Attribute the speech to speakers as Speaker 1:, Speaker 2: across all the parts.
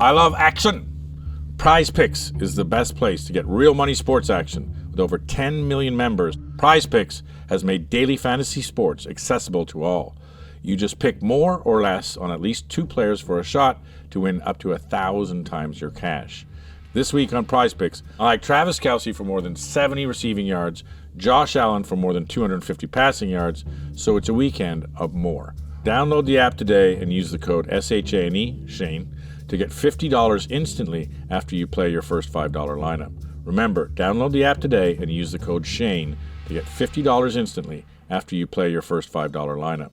Speaker 1: I love action. Prize Picks is the best place to get real money sports action. With over 10 million members, Prize Picks has made daily fantasy sports accessible to all. You just pick more or less on at least 2 players for a shot to win up to 1,000 times your cash. This week on Prize Picks, I like Travis Kelce for more than 70 receiving yards, Josh Allen for more than 250 passing yards, so it's a weekend of more. Download the app today and use the code SHANE, Shane, to get $50 instantly after you play your first $5 lineup. Remember, download the app today and use the code SHANE to get $50 instantly after you play your first $5 lineup.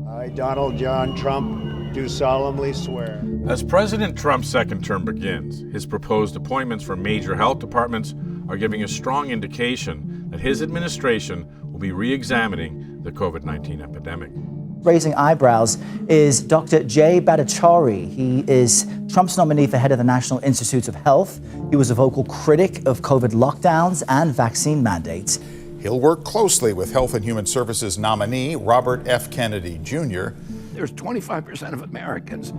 Speaker 2: I, Donald John Trump, do solemnly swear.
Speaker 1: As President Trump's second term begins, his proposed appointments for major health departments are giving a strong indication that his administration will be re-examining the COVID-19 epidemic.
Speaker 3: Raising eyebrows is Dr. Jay Bhattacharya. He is Trump's nominee for head of the National Institutes of Health. He was a vocal critic of COVID lockdowns and vaccine mandates.
Speaker 4: He'll work closely with Health and Human Services nominee Robert F. Kennedy Jr.
Speaker 5: There's 25% of Americans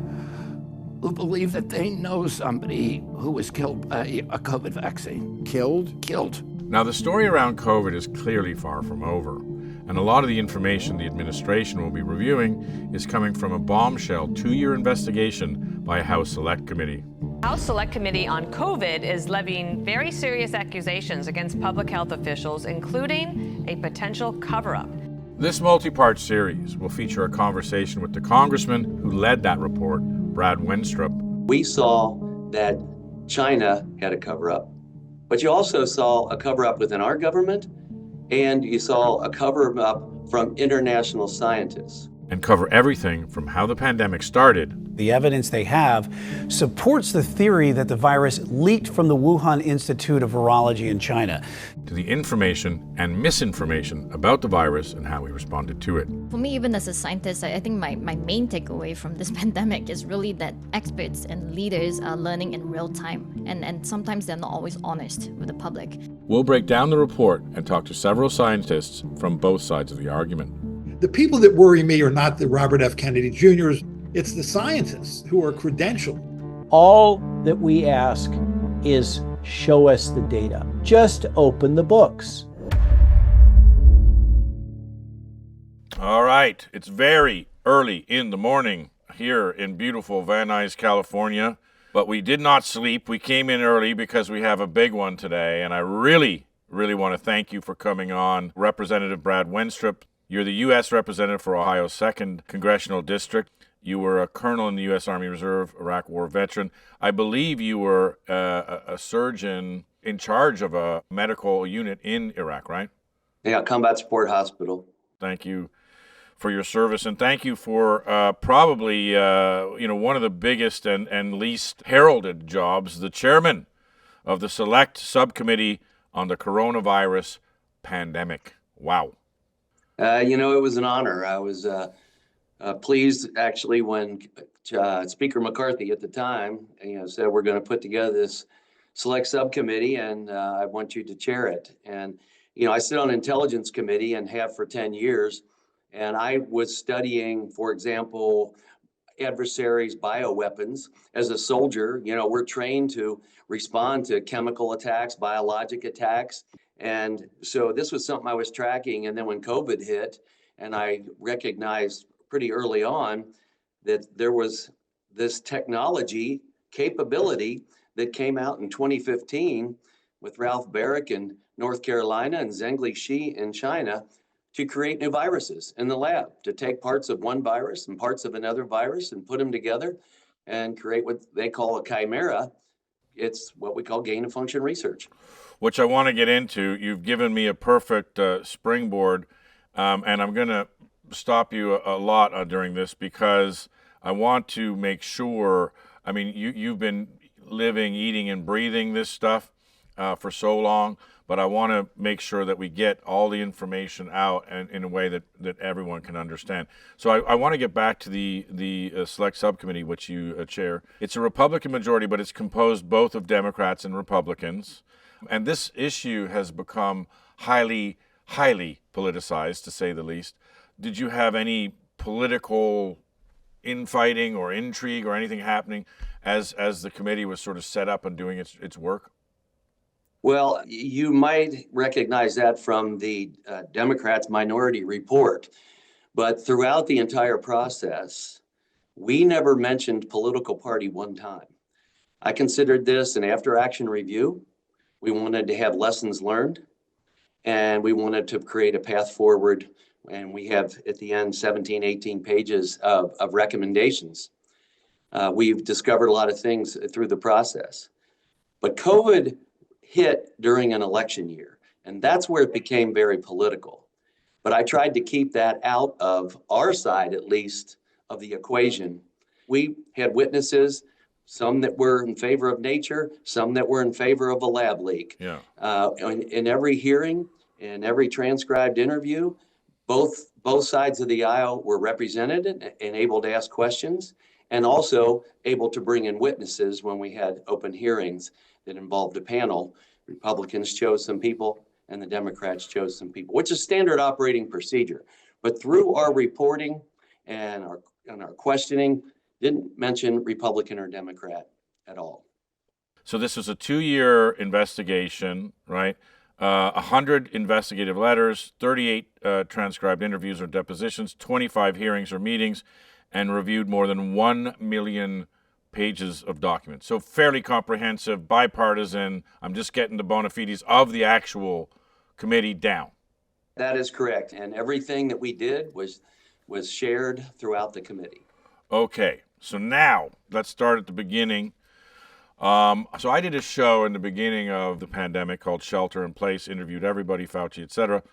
Speaker 5: who believe that they know somebody who was killed by a COVID vaccine. Killed.
Speaker 1: Now, the story around COVID is clearly far from over. And a lot of the information the administration will be reviewing is coming from a bombshell 2-year investigation by a House Select Committee.
Speaker 6: House Select Committee on COVID is levying very serious accusations against public health officials, including a potential cover-up.
Speaker 1: This multi-part series will feature a conversation with the congressman who led that report, Brad Wenstrup.
Speaker 7: We saw that China had a cover-up, but you also saw a cover-up within our government, and you saw a cover-up from international scientists.
Speaker 1: And cover everything from how the pandemic started.
Speaker 8: The evidence they have supports the theory that the virus leaked from the Wuhan Institute of Virology in China.
Speaker 1: To the information and misinformation about the virus and how we responded to it.
Speaker 9: For me, even as a scientist, I think my main takeaway from this pandemic is really that experts and leaders are learning in real time. And sometimes they're not always honest with the public.
Speaker 1: We'll break down the report and talk to several scientists from both sides of the argument.
Speaker 10: The people that worry me are not the Robert F. Kennedy Jr.'s, it's the scientists who are credentialed.
Speaker 11: All that we ask is show us the data. Just open the books.
Speaker 1: All right, it's very early in the morning here in beautiful Van Nuys, California, but we did not sleep. We came in early because we have a big one today, and I really want to thank you for coming on, Representative Brad Wenstrup. You're the U.S. Representative for Ohio's 2nd Congressional District. You were a colonel in the U.S. Army Reserve, Iraq War veteran. I believe you were a surgeon in charge of a medical unit in Iraq, right?
Speaker 7: Yeah, Combat Support Hospital.
Speaker 1: Thank you for your service, and thank you for probably one of the biggest and least heralded jobs, the chairman of the Select Subcommittee on the Coronavirus Pandemic. Wow.
Speaker 7: It was an honor. I was pleased, actually, when Speaker McCarthy at the time, said we're going to put together this select subcommittee, and I want you to chair it. And I sit on Intelligence Committee and have for 10 years, and I was studying, for example, adversaries' bioweapons. As a soldier, we're trained to respond to chemical attacks, biologic attacks. And so this was something I was tracking. And then when COVID hit, and I recognized pretty early on that there was this technology capability that came out in 2015 with Ralph Barrick in North Carolina and Zhengli Shi in China to create new viruses in the lab, to take parts of one virus and parts of another virus and put them together and create what they call a chimera. It's what we call gain of function research.
Speaker 1: Which I want to get into. You've given me a perfect springboard, and I'm going to stop you a lot during this because I want to make sure, you've been living, eating, and breathing this stuff for so long, but I want to make sure that we get all the information out and in a way that everyone can understand. So I want to get back to the Select Subcommittee, which you chair. It's a Republican majority, but it's composed both of Democrats and Republicans. And this issue has become highly politicized, to say the least. Did you have any political infighting or intrigue or anything happening as the committee was sort of set up and doing its work?
Speaker 7: Well, you might recognize that from the Democrats' minority report. But throughout the entire process, we never mentioned political party one time. I considered this an after-action review. We wanted to have lessons learned, and we wanted to create a path forward. And we have, at the end, 17, 18 pages of recommendations. We've discovered a lot of things through the process. But COVID hit during an election year, and that's where it became very political. But I tried to keep that out of our side, at least, of the equation. We had witnesses, some that were in favor of nature, some that were in favor of a lab leak.
Speaker 1: Yeah.
Speaker 7: In every hearing, in every transcribed interview, both sides of the aisle were represented and able to ask questions, and also able to bring in witnesses when we had open hearings that involved a panel. Republicans chose some people and the Democrats chose some people, which is standard operating procedure. But through our reporting and our questioning, didn't mention Republican or Democrat at all.
Speaker 1: So this was a 2-year investigation, right? 100 investigative letters, 38 transcribed interviews or depositions, 25 hearings or meetings, and reviewed more than 1 million pages of documents. So fairly comprehensive, bipartisan. I'm just getting the bona fides of the actual committee down.
Speaker 7: That is correct. And everything that we did was shared throughout the committee.
Speaker 1: Okay, so now let's start at the beginning. So I did a show in the beginning of the pandemic called Shelter in Place, interviewed everybody, Fauci, etc.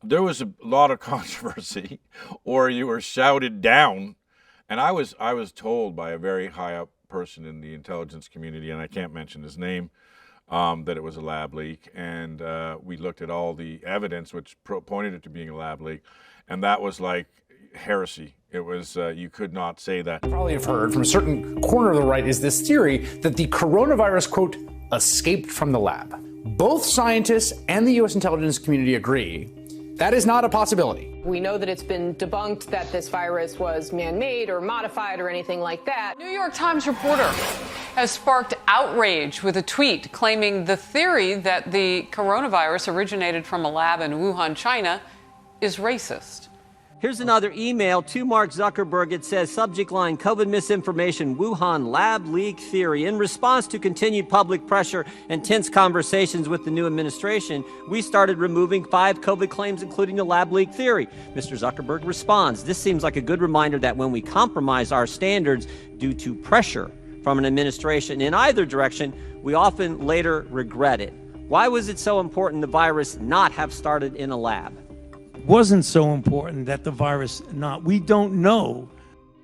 Speaker 1: There was a lot of controversy, or you were shouted down. And I was told by a very high up person in the intelligence community, and I can't mention his name, that it was a lab leak. And we looked at all the evidence which pointed it to being a lab leak. And that was like heresy. It was, you could not say that.
Speaker 12: Probably have heard from a certain corner of the right is this theory that the coronavirus, quote, escaped from the lab. Both scientists and the U.S. intelligence community agree that is not a possibility.
Speaker 13: We know that it's been debunked that this virus was man-made or modified or anything like that.
Speaker 14: New York Times reporter has sparked outrage with a tweet claiming the theory that the coronavirus originated from a lab in Wuhan, China, is racist.
Speaker 15: Here's another email to Mark Zuckerberg. It says, subject line, COVID misinformation, Wuhan lab leak theory. In response to continued public pressure and tense conversations with the new administration, we started removing 5 COVID claims, including the lab leak theory. Mr. Zuckerberg responds, this seems like a good reminder that when we compromise our standards due to pressure from an administration in either direction, we often later regret it. Why was it so important the virus not have started in a lab?
Speaker 16: Wasn't so important that the virus we don't know.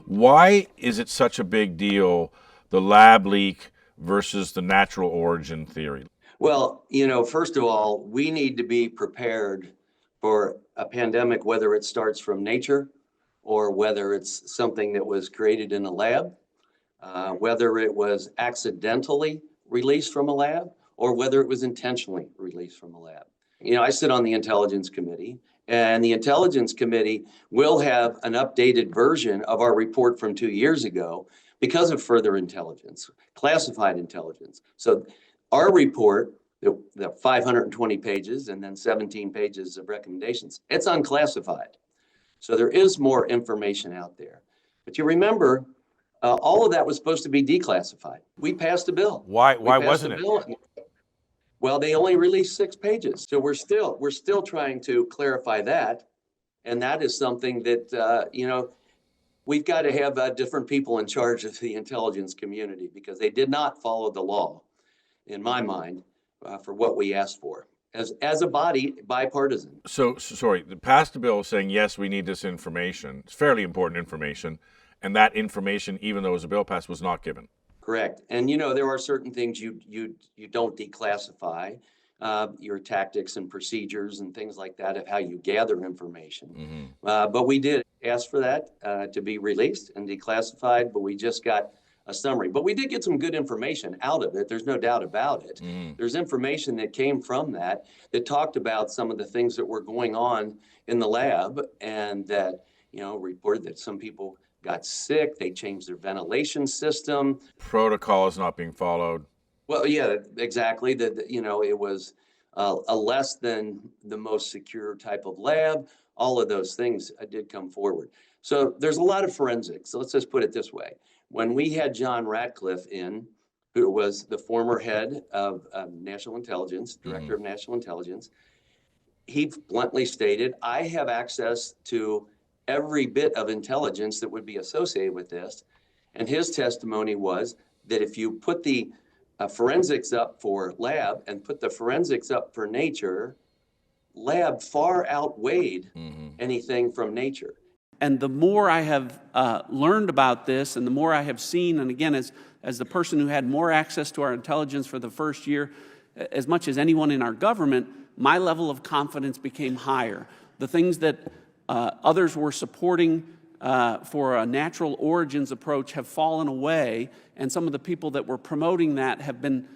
Speaker 1: Why is it such a big deal, the lab leak versus the natural origin theory?
Speaker 7: Well, first of all, we need to be prepared for a pandemic, whether it starts from nature or whether it's something that was created in a lab, whether it was accidentally released from a lab or whether it was intentionally released from a lab. I sit on the Intelligence Committee, and the Intelligence Committee will have an updated version of our report from 2 years ago because of further intelligence, classified intelligence. So our report, the 520 pages and then 17 pages of recommendations, it's unclassified. So there is more information out there. But you remember, all of that was supposed to be declassified. We passed a bill.
Speaker 1: Why wasn't it?
Speaker 7: Well, they only released 6 pages. So we're still trying to clarify that. And that is something that, we've got to have different people in charge of the intelligence community because they did not follow the law, in my mind, for what we asked for as a body, bipartisan.
Speaker 1: So, sorry, passed a bill saying, yes, we need this information. It's fairly important information. And that information, even though it was a bill passed, was not given.
Speaker 7: Correct. And, there are certain things you don't declassify, your tactics and procedures and things like that of how you gather information. Mm-hmm. But we did ask for that to be released and declassified, but we just got a summary. But we did get some good information out of it. There's no doubt about it. Mm-hmm. There's information that came from that talked about some of the things that were going on in the lab and that, reported that some people got sick. They changed their ventilation system.
Speaker 1: Protocol is not being followed.
Speaker 7: Well, yeah, exactly. It was a less than the most secure type of lab. All of those things did come forward. So there's a lot of forensics. So let's just put it this way. When we had John Ratcliffe in, who was the former head of National Intelligence, Director of National Intelligence, he bluntly stated, I have access to every bit of intelligence that would be associated with this. And his testimony was that if you put the forensics up for lab and put the forensics up for nature, lab far outweighed anything from nature.
Speaker 17: And the more I have learned about this and the more I have seen, and again, as the person who had more access to our intelligence for the first year, as much as anyone in our government, my level of confidence became higher. The things that others were supporting for a natural origins approach have fallen away, and some of the people that were promoting that have been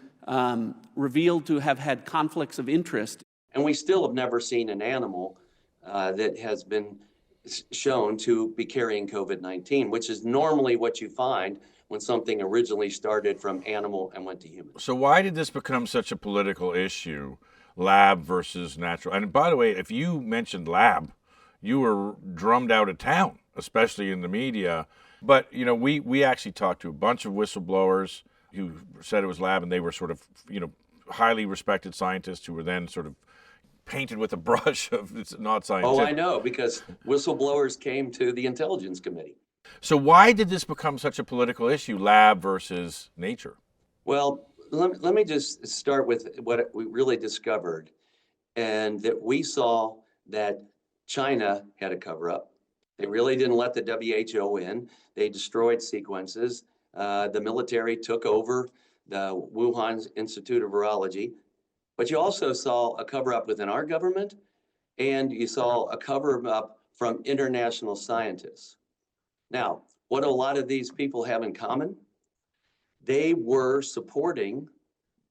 Speaker 17: revealed to have had conflicts of interest.
Speaker 7: And we still have never seen an animal that has been shown to be carrying COVID-19, which is normally what you find when something originally started from animal and went to human.
Speaker 1: So why did this become such a political issue, lab versus natural? And by the way, if you mentioned lab, you were drummed out of town, especially in the media. But, we actually talked to a bunch of whistleblowers who said it was lab, and they were sort of, highly respected scientists who were then sort of painted with a brush of it's not scientific.
Speaker 7: Oh, I know, because whistleblowers came to the Intelligence Committee.
Speaker 1: So why did this become such a political issue, lab versus nature?
Speaker 7: Well, let me just start with what we really discovered, and that we saw that China had a cover-up. They really didn't let the WHO in. They destroyed sequences. The military took over the Wuhan Institute of Virology. But you also saw a cover-up within our government, and you saw a cover-up from international scientists. Now, what do a lot of these people have in common? They were supporting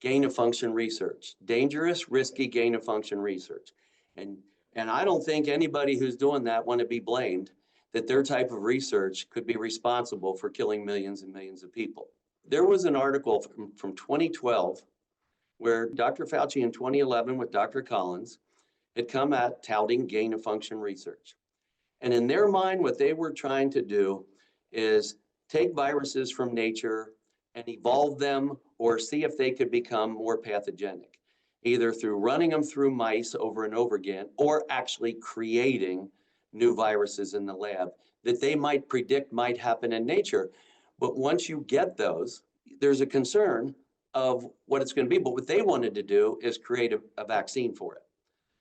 Speaker 7: gain-of-function research, dangerous, risky gain-of-function research. And I don't think anybody who's doing that want to be blamed that their type of research could be responsible for killing millions and millions of people. There was an article from 2012 where Dr. Fauci in 2011 with Dr. Collins had come out touting gain-of-function research. And in their mind, what they were trying to do is take viruses from nature and evolve them or see if they could become more pathogenic, either through running them through mice over and over again or actually creating new viruses in the lab that they might predict might happen in nature. But once you get those, there's a concern of what it's going to be. But what they wanted to do is create a vaccine for it.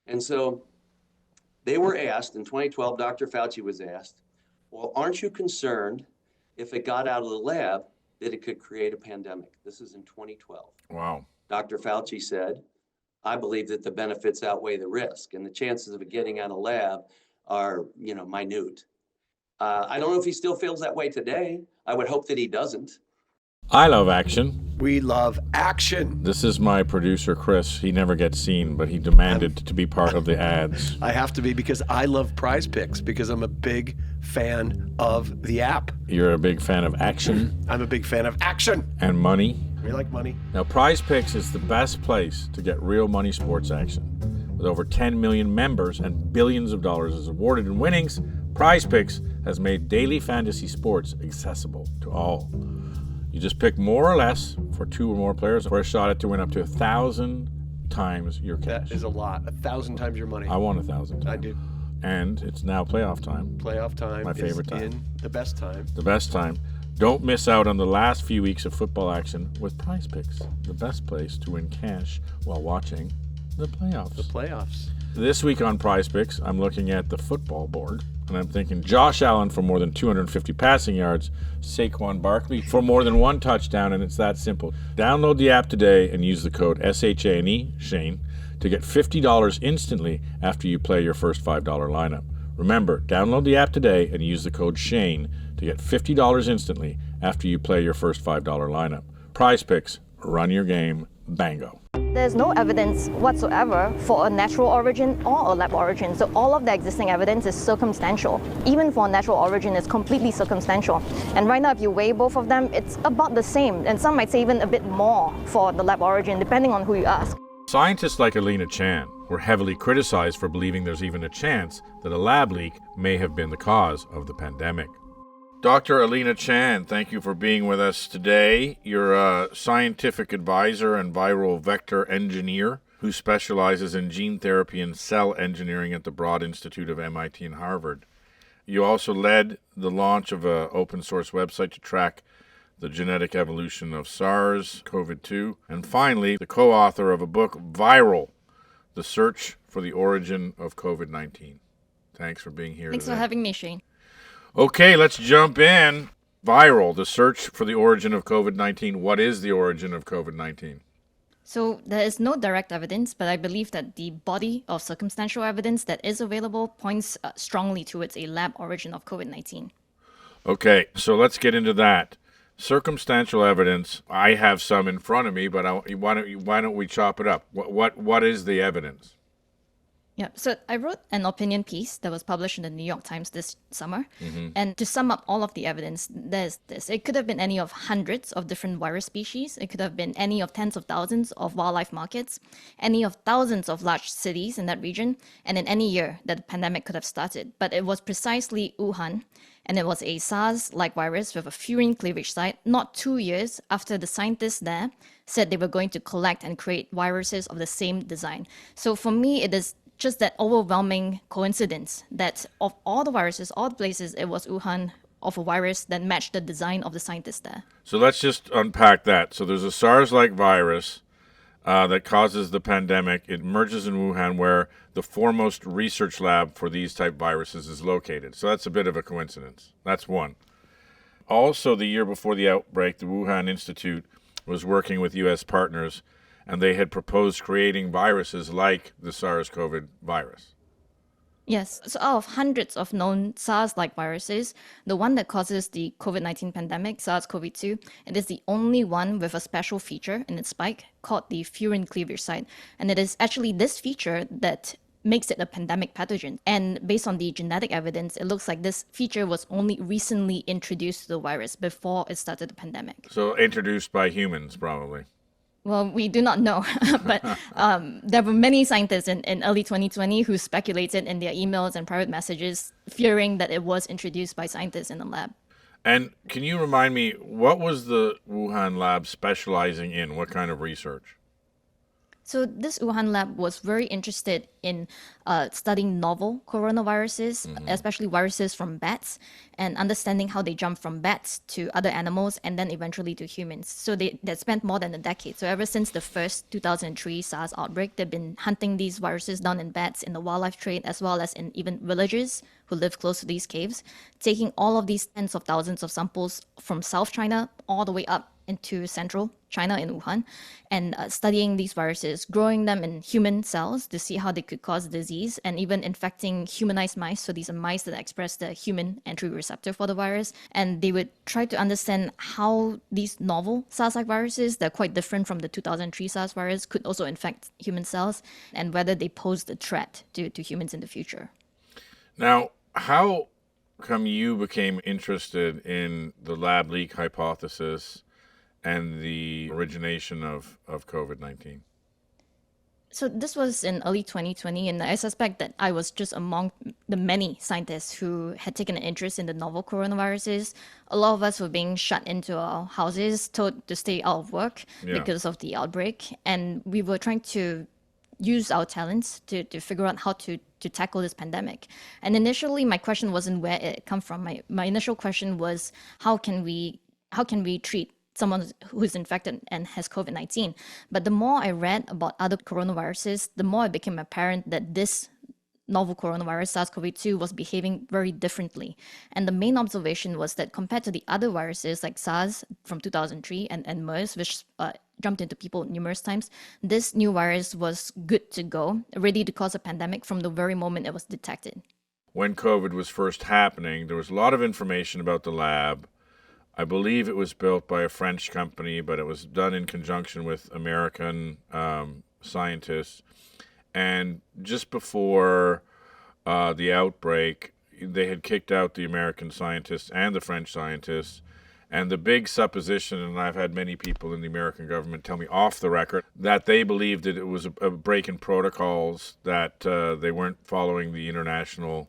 Speaker 7: And so they were asked, in 2012, Dr. Fauci was asked, well, aren't you concerned if it got out of the lab that it could create a pandemic? This is in 2012.
Speaker 1: Wow.
Speaker 7: Dr. Fauci said, I believe that the benefits outweigh the risk, and the chances of it getting out of the lab are, minute. I don't know if he still feels that way today. I would hope that he doesn't.
Speaker 1: I love action.
Speaker 18: We love action.
Speaker 1: This is my producer, Chris. He never gets seen, but he demanded to be part of the ads.
Speaker 18: I have to be because I love Prize Picks because I'm a big fan of the app.
Speaker 1: You're a big fan of action.
Speaker 18: I'm a big fan of action.
Speaker 1: And money.
Speaker 18: We like money.
Speaker 1: Now, Prize Picks is the best place to get real money sports action. With over 10 million members and billions of dollars is awarded in winnings, Prize Picks has made daily fantasy sports accessible to all. You just pick more or less for 2 or more players for a shot at to win up to 1,000 times your cash.
Speaker 18: That is a lot. 1,000 times your money.
Speaker 1: I won 1,000 times.
Speaker 18: I do.
Speaker 1: And it's now playoff time.
Speaker 18: Playoff time.
Speaker 1: My favorite time.
Speaker 18: In the best time.
Speaker 1: The best time. Don't miss out on the last few weeks of football action with Prize Picks, the best place to win cash while watching the playoffs.
Speaker 18: The playoffs.
Speaker 1: This week on Prize Picks, I'm looking at the football board, and I'm thinking Josh Allen for more than 250 passing yards, Saquon Barkley for more than 1 touchdown, and it's that simple. Download the app today and use the code SHANE, Shane, to get $50 instantly after you play your first $5 lineup. Remember, download the app today and use the code SHANE to get $50 instantly after you play your first $5 lineup. Prize Picks, run your game, bango.
Speaker 9: There's no evidence whatsoever for a natural origin or a lab origin. So all of the existing evidence is circumstantial. Even for a natural origin, it's completely circumstantial. And right now, if you weigh both of them, it's about the same. And some might say even a bit more for the lab origin, depending on who you ask.
Speaker 1: Scientists like Alina Chan were heavily criticized for believing there's even a chance that a lab leak may have been the cause of the pandemic. Dr. Alina Chan, thank you for being with us today. You're a scientific advisor and viral vector engineer who specializes in gene therapy and cell engineering at the Broad Institute of MIT and Harvard. You also led the launch of an open source website to track the genetic evolution of SARS-CoV-2. And finally, the co-author of a book, Viral, The Search for the Origin of COVID-19. Thanks for being here
Speaker 9: Thanks
Speaker 1: today.
Speaker 9: for having me, Shane.
Speaker 1: Okay, let's jump in. Viral, the search for the origin of COVID-19. What is the origin of COVID-19?
Speaker 9: So there is no direct evidence, but I believe that the body of circumstantial evidence that is available points strongly towards a lab origin of COVID-19.
Speaker 1: Okay, so let's get into that. Circumstantial evidence, I have some in front of me, but why don't we chop it up? What is the evidence?
Speaker 9: Yeah, so I wrote an opinion piece that was published in the New York Times this summer. And to sum up all of the evidence, there's this. It could have been any of hundreds of different virus species. It could have been any of tens of thousands of wildlife markets, any of thousands of large cities in that region, and in any year that the pandemic could have started. But it was precisely Wuhan, and it was a SARS-like virus with a furin cleavage site not 2 years after the scientists there said they were going to collect and create viruses of the same design. So for me, it is just that overwhelming coincidence that of all the viruses, all the places, it was Wuhan of a virus that matched the design of the scientists there.
Speaker 1: So let's just unpack that. So there's a SARS-like virus that causes the pandemic. It emerges in Wuhan, where the foremost research lab for these type viruses is located. So that's a bit of a coincidence. That's one. Also, the year before the outbreak, the Wuhan Institute was working with U.S. partners, and they had proposed creating viruses like the SARS-CoV virus.
Speaker 9: Yes, so out of hundreds of known SARS-like viruses, the one that causes the COVID-19 pandemic, SARS-CoV-2, it is the only one with a special feature in its spike called the furin cleavage site. And it is actually this feature that makes it a pandemic pathogen. And based on the genetic evidence, it looks like this feature was only recently introduced to the virus before it started the pandemic.
Speaker 1: So introduced by humans, probably.
Speaker 9: Well, we do not know, but there were many scientists in early 2020 who speculated in their emails and private messages, fearing that it was introduced by scientists in the lab.
Speaker 1: And can you remind me, what was the Wuhan lab specializing in? What kind of research?
Speaker 9: So this Wuhan lab was very interested in studying novel coronaviruses, especially viruses from bats, and understanding how they jump from bats to other animals and then eventually to humans. So they spent more than a decade. So ever since the first 2003 SARS outbreak, they've been hunting these viruses down in bats in the wildlife trade, as well as in even villagers who live close to these caves, taking all of these tens of thousands of samples from South China all the way up into central China in Wuhan, and studying these viruses, growing them in human cells to see how they could cause disease, and even infecting humanized mice. So these are mice that express the human entry receptor for the virus. And they would try to understand how these novel SARS-like viruses that are quite different from the 2003 SARS virus could also infect human cells, and whether they pose a threat to humans in the future.
Speaker 1: Now, how come you became interested in the lab leak hypothesis and the origination of COVID-19?
Speaker 9: So this was in early 2020, and I suspect that I was just among the many scientists who had taken an interest in the novel coronaviruses. A lot of us were being shut into our houses, told to stay out of work because of the outbreak, and we were trying to use our talents to figure out how to tackle this pandemic. And initially, my question wasn't where it come from. My initial question was, how can we treat someone who's infected and has COVID-19? But the more I read about other coronaviruses, the more it became apparent that this novel coronavirus, SARS-CoV-2, was behaving very differently. And the main observation was that compared to the other viruses like SARS from 2003 and MERS, which jumped into people numerous times, this new virus was good to go, ready to cause a pandemic from the very moment it was detected.
Speaker 1: When COVID was first happening, there was a lot of information about the lab. I believe it was built by a French company, but it was done in conjunction with American scientists. And just before the outbreak, they had kicked out the American scientists and the French scientists. And the big supposition, and I've had many people in the American government tell me off the record, that they believed that it was a break in protocols, that they weren't following the international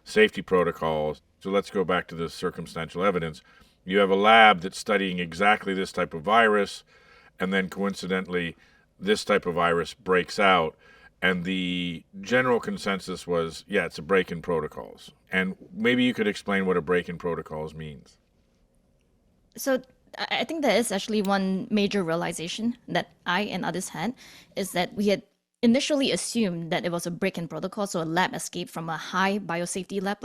Speaker 1: safety protocols. So let's go back to the circumstantial evidence. You have a lab that's studying exactly this type of virus, and then coincidentally, this type of virus breaks out. And the general consensus was, yeah, it's a break in protocols. And maybe you could explain what a break in protocols means.
Speaker 9: So I think there is actually one major realization that I and others had, is that we had initially assumed that it was a break in protocol, so a lab escaped from a high biosafety lab.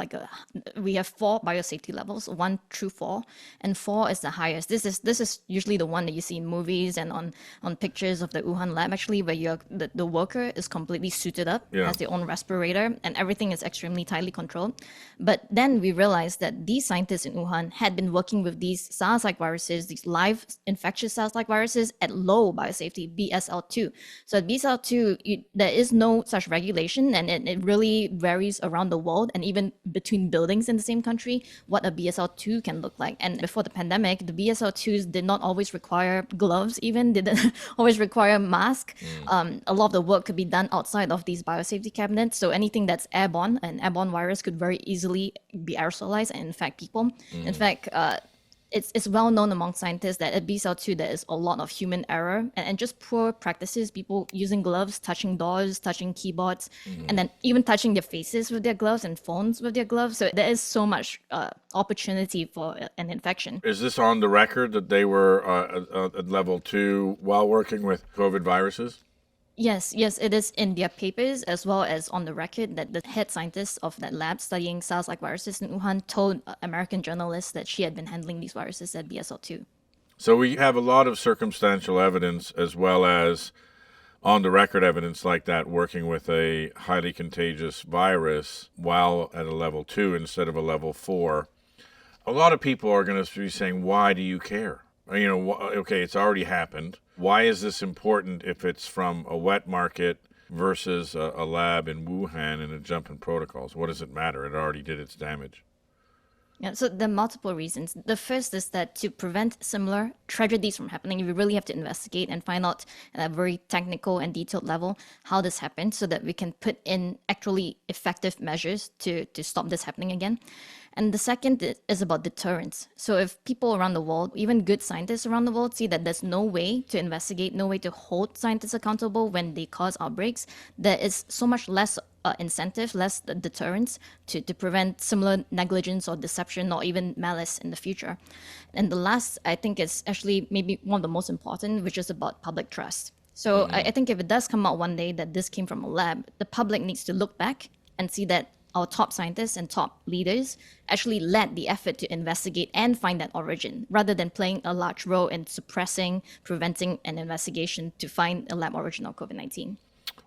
Speaker 9: We have 4 biosafety levels, 1 through 4, and 4 is the highest. This is usually the one that you see in movies and on pictures of the Wuhan lab, actually, where the worker is completely suited up, has their own respirator, and everything is extremely tightly controlled. But then we realized that these scientists in Wuhan had been working with these SARS-like viruses, these live infectious SARS-like viruses at low biosafety, BSL-2. So at BSL-2, there is no such regulation, and it really varies around the world and even between buildings in the same country what a BSL-2 can look like. And before the pandemic, the BSL-2s did not always require gloves, even didn't always require masks. A lot of the work could be done outside of these biosafety cabinets. So anything that's airborne, an airborne virus could very easily be aerosolized and infect people. In fact, it's well known among scientists that at BSL-2 there is a lot of human error and just poor practices, people using gloves, touching doors, touching keyboards, and then even touching their faces with their gloves and phones with their gloves. So there is so much opportunity for an infection.
Speaker 1: Is this on the record that they were at level 2 while working with COVID viruses?
Speaker 9: Yes, it is in their papers as well as on the record that the head scientist of that lab studying SARS-like viruses in Wuhan told American journalists that she had been handling these viruses at BSL-2.
Speaker 1: So we have a lot of circumstantial evidence as well as on-the-record evidence like that working with a highly contagious virus while at a level 2 instead of a level 4. A lot of people are going to be saying, why do you care? Okay, it's already happened. Why is this important if it's from a wet market versus a lab in Wuhan and a jump in protocols? What does it matter? It already did its damage.
Speaker 9: Yeah, so there are multiple reasons. The first is that to prevent similar tragedies from happening, we really have to investigate and find out at a very technical and detailed level how this happened so that we can put in actually effective measures to stop this happening again. And the second is about deterrence. So if people around the world, even good scientists around the world, see that there's no way to investigate, no way to hold scientists accountable when they cause outbreaks, there is so much less incentive, less deterrence to prevent similar negligence or deception or even malice in the future. And the last, I think, is actually maybe one of the most important, which is about public trust. So I think if it does come out one day that this came from a lab, the public needs to look back and see that our top scientists and top leaders actually led the effort to investigate and find that origin, rather than playing a large role in suppressing, preventing an investigation to find a lab origin of COVID-19.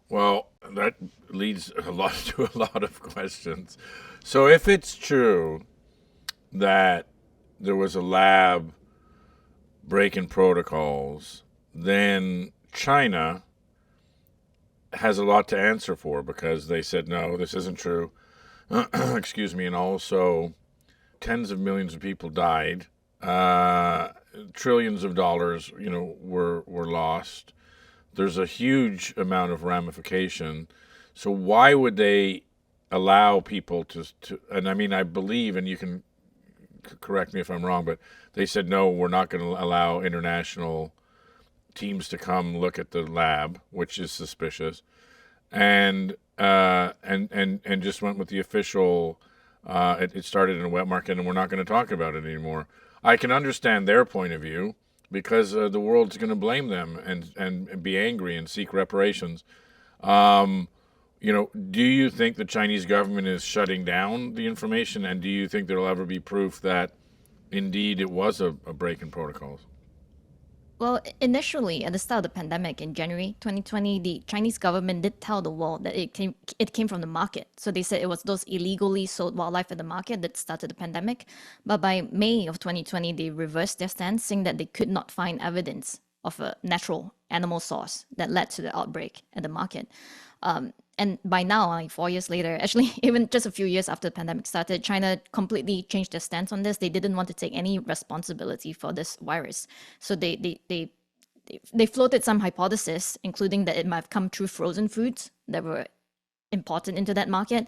Speaker 1: Well, that leads to a lot of questions. So if it's true that there was a lab breaking protocols, then China has a lot to answer for because they said, no, this isn't true. Excuse me. And also tens of millions of people died. Trillions of dollars, were lost. There's a huge amount of ramification. So why would they allow people to and I mean, I believe, and you can correct me if I'm wrong, but they said, no, we're not going to allow international teams to come look at the lab, which is suspicious. And just went with the official, it started in a wet market and we're not going to talk about it anymore. I can understand their point of view because the world's going to blame them and be angry and seek reparations. Do you think the Chinese government is shutting down the information, and do you think there'll ever be proof that indeed it was a break in protocols?
Speaker 9: Well, initially, at the start of the pandemic in January 2020, the Chinese government did tell the world that it came from the market. So they said it was those illegally sold wildlife at the market that started the pandemic. But by May of 2020, they reversed their stance, saying that they could not find evidence of a natural animal source that led to the outbreak at the market. And by now, like 4 years later, actually, even just a few years after the pandemic started, China completely changed their stance on this. They didn't want to take any responsibility for this virus. So they floated some hypotheses, including that it might have come through frozen foods that were imported into that market.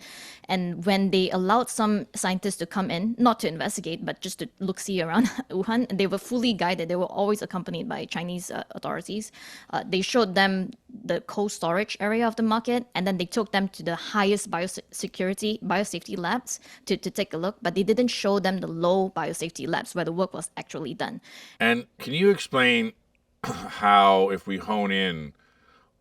Speaker 9: And when they allowed some scientists to come in, not to investigate, but just to look-see around Wuhan, they were fully guided. They were always accompanied by Chinese authorities. They showed them the cold storage area of the market, and then they took them to the highest biosafety labs to take a look, but they didn't show them the low biosafety labs where the work was actually done.
Speaker 1: And can you explain how, if we hone in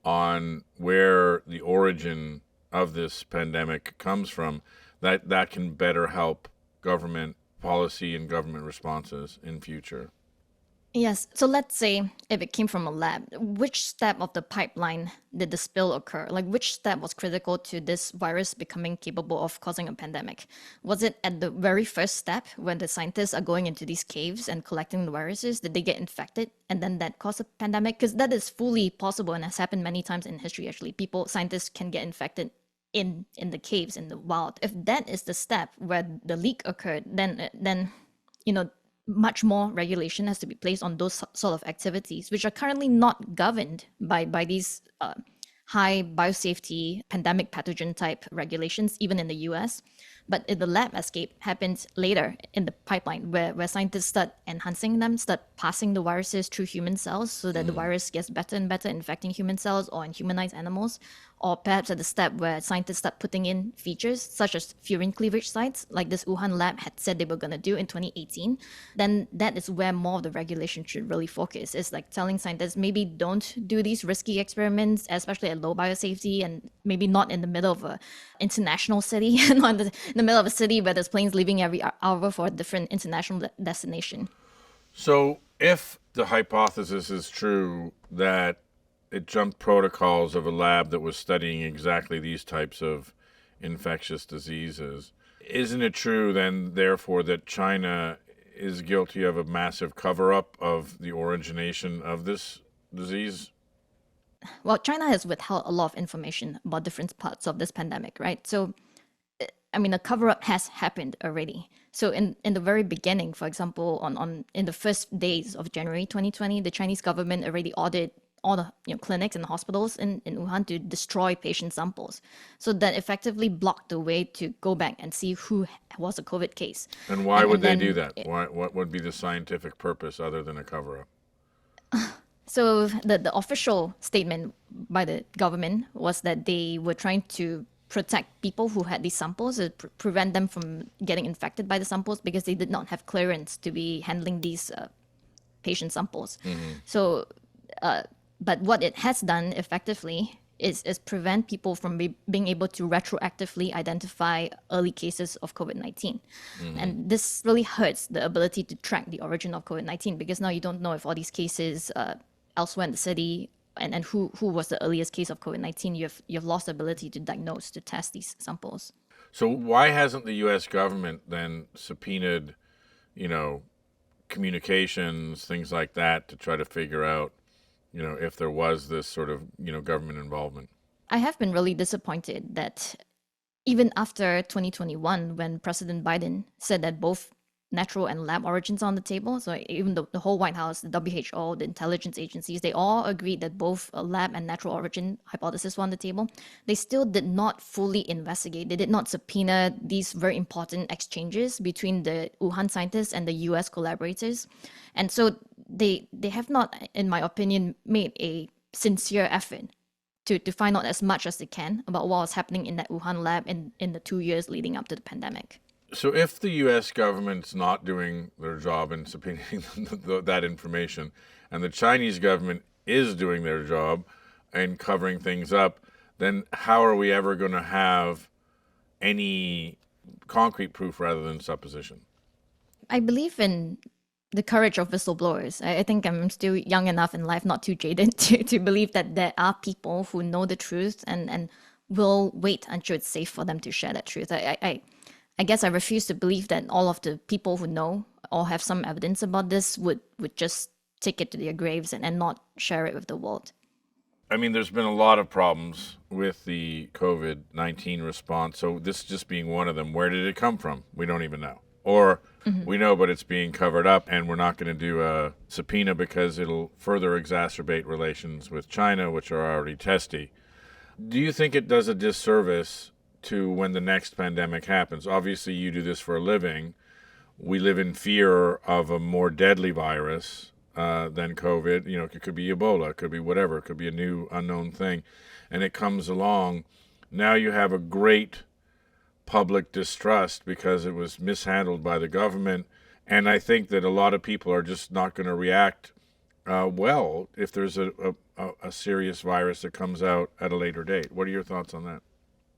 Speaker 1: on where the origin of this pandemic comes from, that can better help government policy and government responses in future?
Speaker 9: Yes. So let's say if it came from a lab, which step of the pipeline did the spill occur? Like, which step was critical to this virus becoming capable of causing a pandemic? Was it at the very first step when the scientists are going into these caves and collecting the viruses? Did they get infected and then that caused a pandemic? Because that is fully possible and has happened many times in history, actually. Scientists can get infected in the caves, in the wild. If that is the step where the leak occurred, then much more regulation has to be placed on those sort of activities, which are currently not governed by these high biosafety pandemic pathogen type regulations, even in the US. But if the lab escape happens later in the pipeline, where scientists start enhancing them, start passing the viruses through human cells so that the virus gets better and better infecting human cells or in humanized animals, or perhaps at the step where scientists start putting in features such as furin cleavage sites, like this Wuhan lab had said they were going to do in 2018, then that is where more of the regulation should really focus. It's like telling scientists, maybe don't do these risky experiments, especially at low biosafety, and maybe not in the middle of an international city, not in the middle of a city where there's planes leaving every hour for a different international destination.
Speaker 1: So if the hypothesis is true that it jumped protocols of a lab that was studying exactly these types of infectious diseases, isn't it true then, therefore, that China is guilty of a massive cover-up of the origination of this disease?
Speaker 9: Well, China has withheld a lot of information about different parts of this pandemic, right? So, I mean, a cover-up has happened already. So in the very beginning, for example, in the first days of January 2020, the Chinese government already ordered all the clinics and hospitals in Wuhan to destroy patient samples. So that effectively blocked the way to go back and see who was a COVID case.
Speaker 1: And why would they do that? What would be the scientific purpose other than a cover-up?
Speaker 9: So the official statement by the government was that they were trying to protect people who had these samples, prevent them from getting infected by the samples, because they did not have clearance to be handling these patient samples. Mm-hmm. So, but what it has done effectively is prevent people from being able to retroactively identify early cases of COVID-19. Mm-hmm. And this really hurts the ability to track the origin of COVID-19, because now you don't know if all these cases elsewhere in the city and who was the earliest case of COVID-19, you've lost the ability to diagnose, to test these samples.
Speaker 1: So why hasn't the U.S. government then subpoenaed, communications, things like that, to try to figure out, if there was this sort of, government involvement?
Speaker 9: I have been really disappointed that even after 2021, when President Biden said that both natural and lab origins are on the table, so even the whole White House, the WHO, the intelligence agencies, they all agreed that both a lab and natural origin hypothesis were on the table, they still did not fully investigate. They did not subpoena these very important exchanges between the Wuhan scientists and the US collaborators. And so they have not, in my opinion, made a sincere effort to find out as much as they can about what was happening in that Wuhan lab in the 2 years leading up to the pandemic.
Speaker 1: So if the U.S. government's not doing their job in subpoenaing that information, and the Chinese government is doing their job and covering things up, then how are we ever going to have any concrete proof rather than supposition?
Speaker 9: I believe in the courage of whistleblowers. I think I'm still young enough in life, not too jaded, to believe that there are people who know the truth and will wait until it's safe for them to share that truth. I guess I refuse to believe that all of the people who know or have some evidence about this would just take it to their graves and not share it with the world.
Speaker 1: I mean, there's been a lot of problems with the COVID-19 response, so this just being one of them. Where did it come from? We don't even know. Or we know, but it's being covered up, and we're not going to do a subpoena because it'll further exacerbate relations with China, which are already testy. Do you think it does a disservice to when the next pandemic happens? Obviously, you do this for a living. We live in fear of a more deadly virus than COVID. You know, it could be Ebola, it could be whatever, it could be a new unknown thing. And it comes along. Now you have a great public distrust because it was mishandled by the government. And I think that a lot of people are just not going to react well if there's a serious virus that comes out at a later date. What are your thoughts on that?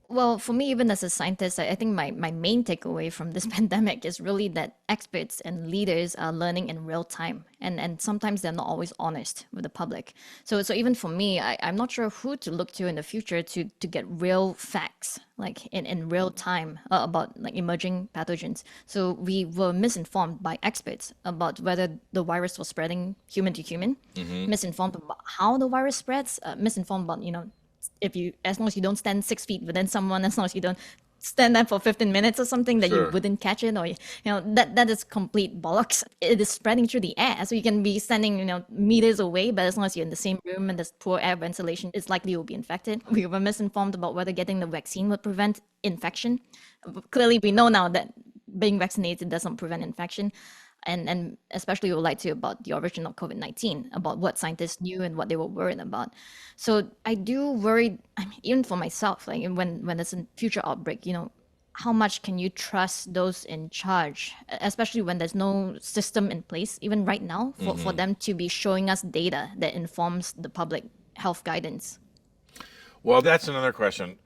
Speaker 9: Well, for me, even as a scientist, I think my main takeaway from this pandemic is really that experts and leaders are learning in real time. And sometimes they're not always honest with the public. So even for me, I'm not sure who to look to in the future to get real facts, like in real time about like emerging pathogens. So we were misinformed by experts about whether the virus was spreading human to human, misinformed about how the virus spreads, misinformed about, as long as you don't stand 6 feet within someone, as long as you don't stand there for 15 minutes or something, that you wouldn't catch it, or that is complete bollocks. It is spreading through the air, so you can be standing meters away, but as long as you're in the same room and there's poor air ventilation, it's likely you'll be infected. We were misinformed about whether getting the vaccine would prevent infection. Clearly, we know now that being vaccinated doesn't prevent infection. And especially we would like to about the origin of COVID-19, about what scientists knew and what they were worried about. So I do worry, even for myself, like when there's a future outbreak, how much can you trust those in charge, especially when there's no system in place, even right now, for them to be showing us data that informs the public health guidance?
Speaker 1: Well, that's another question,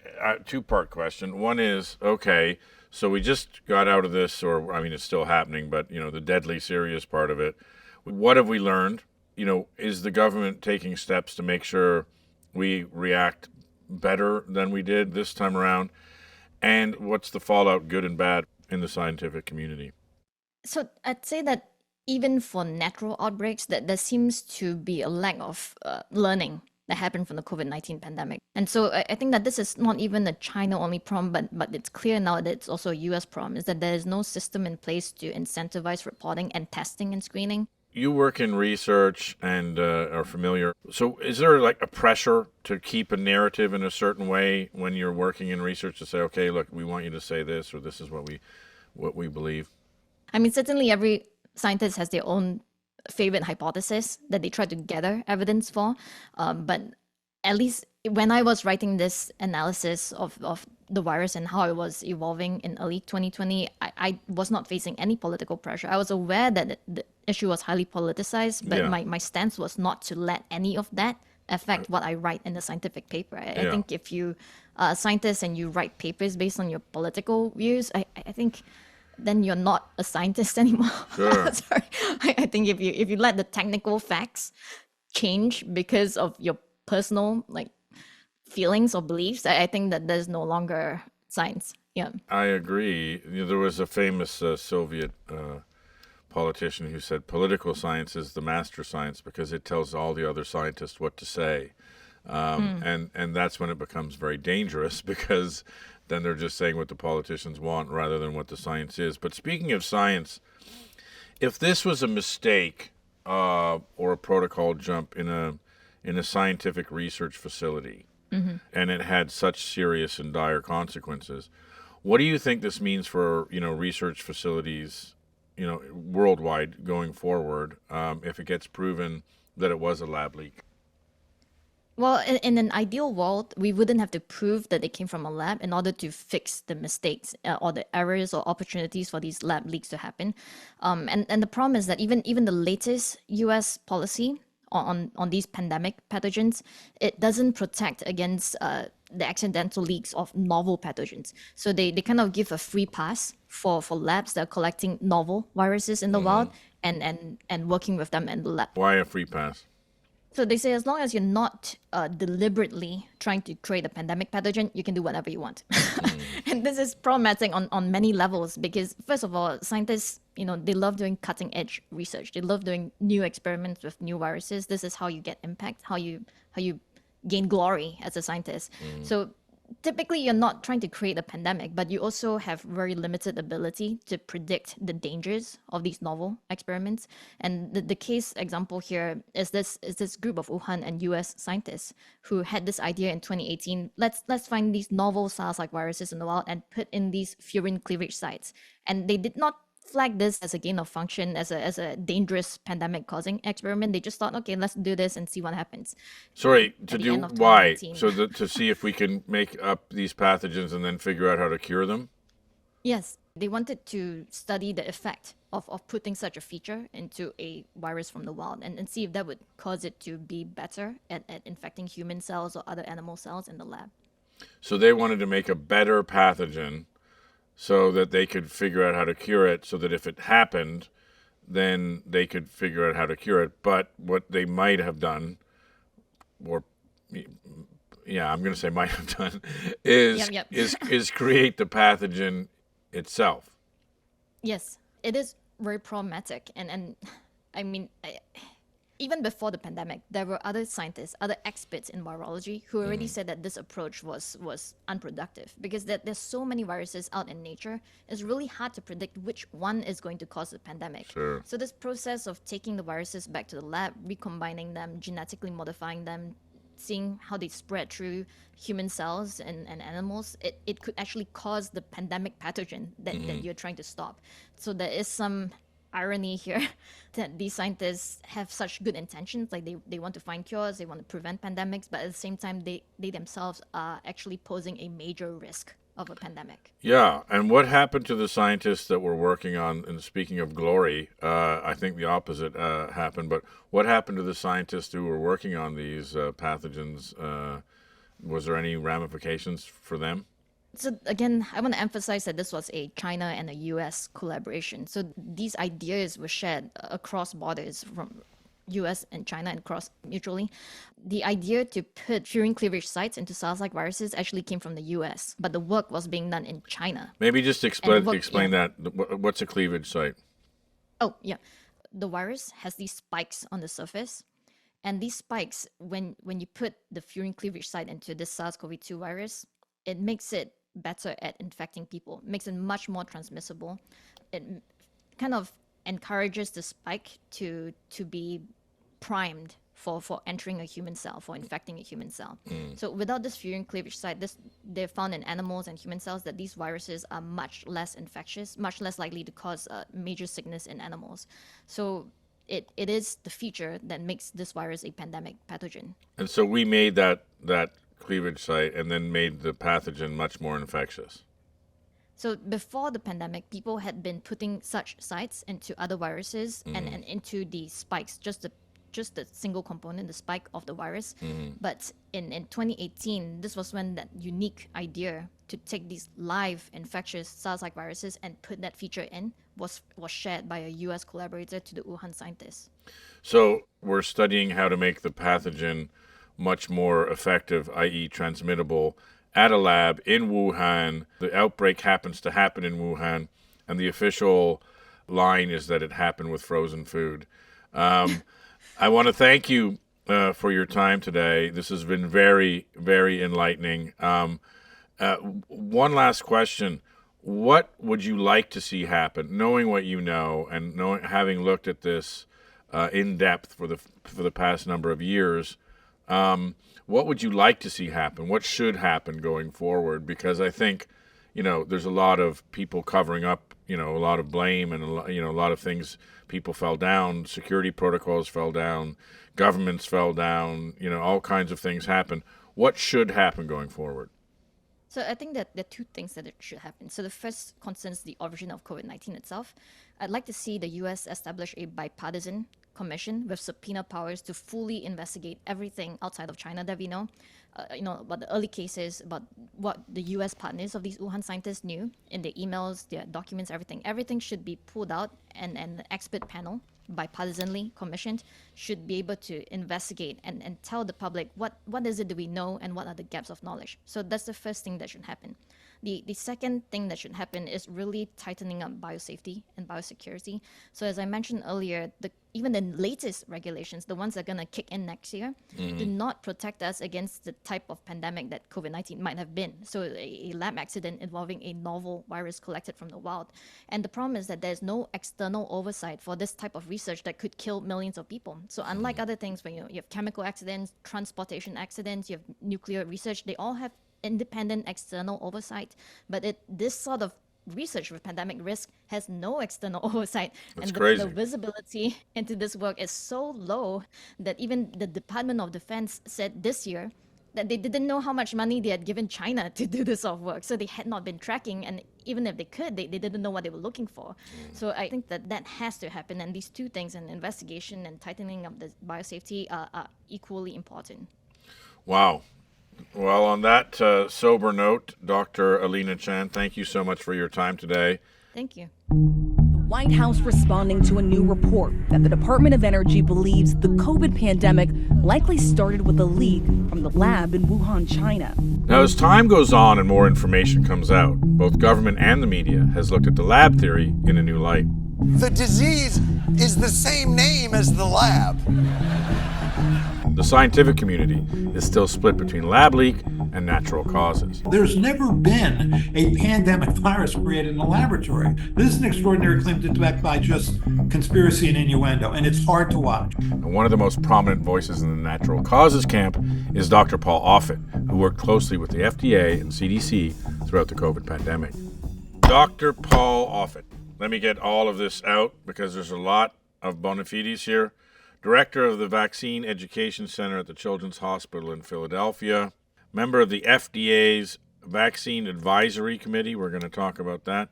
Speaker 1: two-part question. One is, okay, so we just got out of this, or it's still happening, but the deadly serious part of it. What have we learned? Is the government taking steps to make sure we react better than we did this time around? And what's the fallout, good and bad, in the scientific community?
Speaker 9: So I'd say that even for natural outbreaks, that there seems to be a lack of learning that happened from the COVID-19 pandemic. And so I think that this is not even a China-only problem, but it's clear now that it's also a US problem, is that there is no system in place to incentivize reporting and testing and screening.
Speaker 1: You work in research and are familiar. So is there like a pressure to keep a narrative in a certain way when you're working in research to say, okay, look, we want you to say this, or this is what we believe?
Speaker 9: Certainly every scientist has their own favorite hypothesis that they try to gather evidence for. But at least when I was writing this analysis of the virus and how it was evolving in early 2020, I was not facing any political pressure. I was aware that the issue was highly politicized, but my stance was not to let any of that affect what I write in the scientific paper. I think if you are a scientist and you write papers based on your political views, I think then you're not a scientist anymore.
Speaker 1: Sure.
Speaker 9: Sorry. I think if you let the technical facts change because of your personal feelings or beliefs, I think that there's no longer science. Yeah.
Speaker 1: I agree. There was a famous Soviet politician who said political science is the master science because it tells all the other scientists what to say. And that's when it becomes very dangerous, because then they're just saying what the politicians want rather than what the science is. But speaking of science, if this was a mistake or a protocol jump in a scientific research facility, and it had such serious and dire consequences, what do you think this means for research facilities worldwide going forward if it gets proven that it was a lab leak?
Speaker 9: Well, in an ideal world, we wouldn't have to prove that they came from a lab in order to fix the mistakes or the errors or opportunities for these lab leaks to happen. And the problem is that even the latest US policy on these pandemic pathogens, it doesn't protect against the accidental leaks of novel pathogens. So they kind of give a free pass for labs that are collecting novel viruses in the wild, and working with them in the lab.
Speaker 1: Why a free pass?
Speaker 9: So they say as long as you're not deliberately trying to create a pandemic pathogen, you can do whatever you want. And this is problematic on many levels because, first of all, scientists, they love doing cutting edge research. They love doing new experiments with new viruses. This is how you get impact, how you gain glory as a scientist. So typically you're not trying to create a pandemic, but you also have very limited ability to predict the dangers of these novel experiments. And the case example here is this group of Wuhan and US scientists who had this idea in 2018. Let's find these novel SARS-like viruses in the wild and put in these furin cleavage sites. And they did not flag this as a gain of function, as a dangerous pandemic causing experiment. They just thought, okay, let's do this and see what happens.
Speaker 1: Sorry, to do why? So to see if we can make up these pathogens and then figure out how to cure them?
Speaker 9: Yes, they wanted to study the effect of putting such a feature into a virus from the wild and see if that would cause it to be better at infecting human cells or other animal cells in the lab.
Speaker 1: So they wanted to make a better pathogen so that they could figure out how to cure it, so that if it happened, then they could figure out how to cure it. But what they might have done, or I'm going to say might have done, is create the pathogen itself.
Speaker 9: Yes, it is very problematic. And I mean, even before the pandemic, there were other scientists, other experts in virology who already said that this approach was unproductive because there's so many viruses out in nature. It's really hard to predict which one is going to cause the pandemic.
Speaker 1: Sure.
Speaker 9: So this process of taking the viruses back to the lab, recombining them, genetically modifying them, seeing how they spread through human cells and animals, it could actually cause the pandemic pathogen that you're trying to stop. So there is some irony here that these scientists have such good intentions, like they want to find cures, they want to prevent pandemics, but at the same time they themselves are actually posing a major risk of a pandemic.
Speaker 1: Yeah, and what happened to the scientists that were working on, and speaking of glory, I think the opposite happened, but what happened to the scientists who were working on these pathogens? Was there any ramifications for them?
Speaker 9: So again, I want to emphasize that this was a China and a US collaboration. So these ideas were shared across borders from US and China and cross mutually. The idea to put furin cleavage sites into SARS-like viruses actually came from the US, but the work was being done in China.
Speaker 1: Maybe just explain that. What's a cleavage site?
Speaker 9: Oh, yeah. The virus has these spikes on the surface. And these spikes, when you put the furin cleavage site into this SARS-CoV-2 virus, it makes it better at infecting people, makes it much more transmissible. It kind of encourages the spike to be primed for entering a human cell, for infecting a human cell. So without this furin cleavage site, they found in animals and human cells that these viruses are much less infectious, much less likely to cause major sickness in animals. So it is the feature that makes this virus a pandemic pathogen.
Speaker 1: And so we made that cleavage site and then made the pathogen much more infectious.
Speaker 9: So before the pandemic, people had been putting such sites into other viruses and into the spikes, just the single component, the spike of the virus. But in 2018, this was when that unique idea to take these live infectious SARS-like viruses and put that feature in was shared by a US collaborator to the Wuhan scientists.
Speaker 1: So we're studying how to make the pathogen much more effective, i.e. transmittable, at a lab in Wuhan. The outbreak happens to happen in Wuhan, and the official line is that it happened with frozen food. I want to thank you for your time today. This has been very, very enlightening. One last question. What would you like to see happen, knowing what you know and having looked at this in depth for the past number of years? What would you like to see happen? What should happen going forward? Because I think, there's a lot of people covering up, a lot of blame and, a lot of things. People fell down, security protocols fell down, governments fell down, all kinds of things happen. What should happen going forward?
Speaker 9: So I think that there are two things that should happen. So the first concerns the origin of COVID-19 itself. I'd like to see the US establish a bipartisan commission with subpoena powers to fully investigate everything outside of China that we know. About the early cases, about what the U.S. partners of these Wuhan scientists knew in their emails, their documents, everything. Everything should be pulled out, and an expert panel, bipartisanly commissioned, should be able to investigate and tell the public what is it that we know and what are the gaps of knowledge. So that's the first thing that should happen. The second thing that should happen is really tightening up biosafety and biosecurity. So as I mentioned earlier, even the latest regulations, the ones that are going to kick in next year, do not protect us against the type of pandemic that COVID-19 might have been. So a lab accident involving a novel virus collected from the wild. And the problem is that there's no external oversight for this type of research that could kill millions of people. So unlike other things where you have chemical accidents, transportation accidents, you have nuclear research, they all have independent external oversight, but this sort of research with pandemic risk has no external oversight.
Speaker 1: That's
Speaker 9: and
Speaker 1: crazy.
Speaker 9: The visibility into this work is so low that even the Department of Defense said this year that they didn't know how much money they had given China to do this sort of work. So they had not been tracking, and even if they could, they didn't know what they were looking for. So I think that has to happen, and these two things, an investigation and tightening up the biosafety, are equally important.
Speaker 1: Wow. Well, on that sober note, Dr. Alina Chan, thank you so much for your time today.
Speaker 9: Thank you.
Speaker 19: The White House responding to a new report that the Department of Energy believes the COVID pandemic likely started with a leak from the lab in Wuhan, China.
Speaker 1: Now, as time goes on and more information comes out, both government and the media has looked at the lab theory in a new light.
Speaker 20: The disease is the same name as the lab.
Speaker 1: The scientific community is still split between lab leak and natural causes.
Speaker 10: There's never been a pandemic virus created in a laboratory. This is an extraordinary claim to backed by just conspiracy and innuendo, and it's hard to watch.
Speaker 1: And one of the most prominent voices in the natural causes camp is Dr. Paul Offit, who worked closely with the FDA and CDC throughout the COVID pandemic. Dr. Paul Offit, let me get all of this out because there's a lot of bona fides here. Director of the Vaccine Education Center at the Children's Hospital in Philadelphia, member of the FDA's Vaccine Advisory Committee, we're going to talk about that,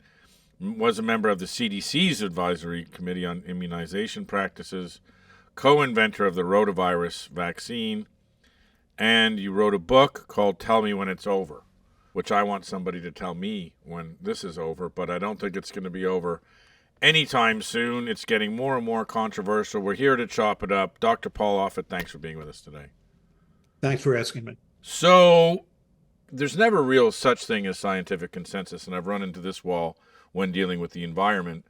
Speaker 1: was a member of the CDC's Advisory Committee on Immunization Practices, co-inventor of the rotavirus vaccine, and you wrote a book called Tell Me When It's Over, which I want somebody to tell me when this is over, but I don't think it's going to be over anytime soon. It's getting more and more controversial. We're here to chop it up. Dr. Paul Offit, thanks for being with us today.
Speaker 10: Thanks for asking me.
Speaker 1: So there's never real such thing as scientific consensus, and I've run into this wall when dealing with the environment.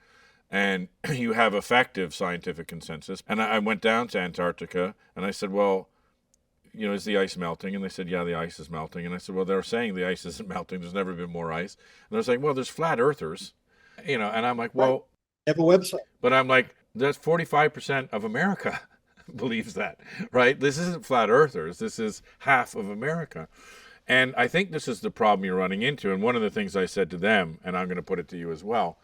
Speaker 1: And you have effective scientific consensus. And I went down to Antarctica, and I said, well, is the ice melting? And they said, yeah, the ice is melting. And I said, well, they're saying the ice isn't melting. There's never been more ice. And they're saying, well, there's flat earthers. And I'm like, well,
Speaker 10: have a website.
Speaker 1: But I'm like, that's 45% of America believes that, right? This isn't flat earthers. This is half of America. And I think this is the problem you're running into. And one of the things I said to them, and I'm going to put it to you as well,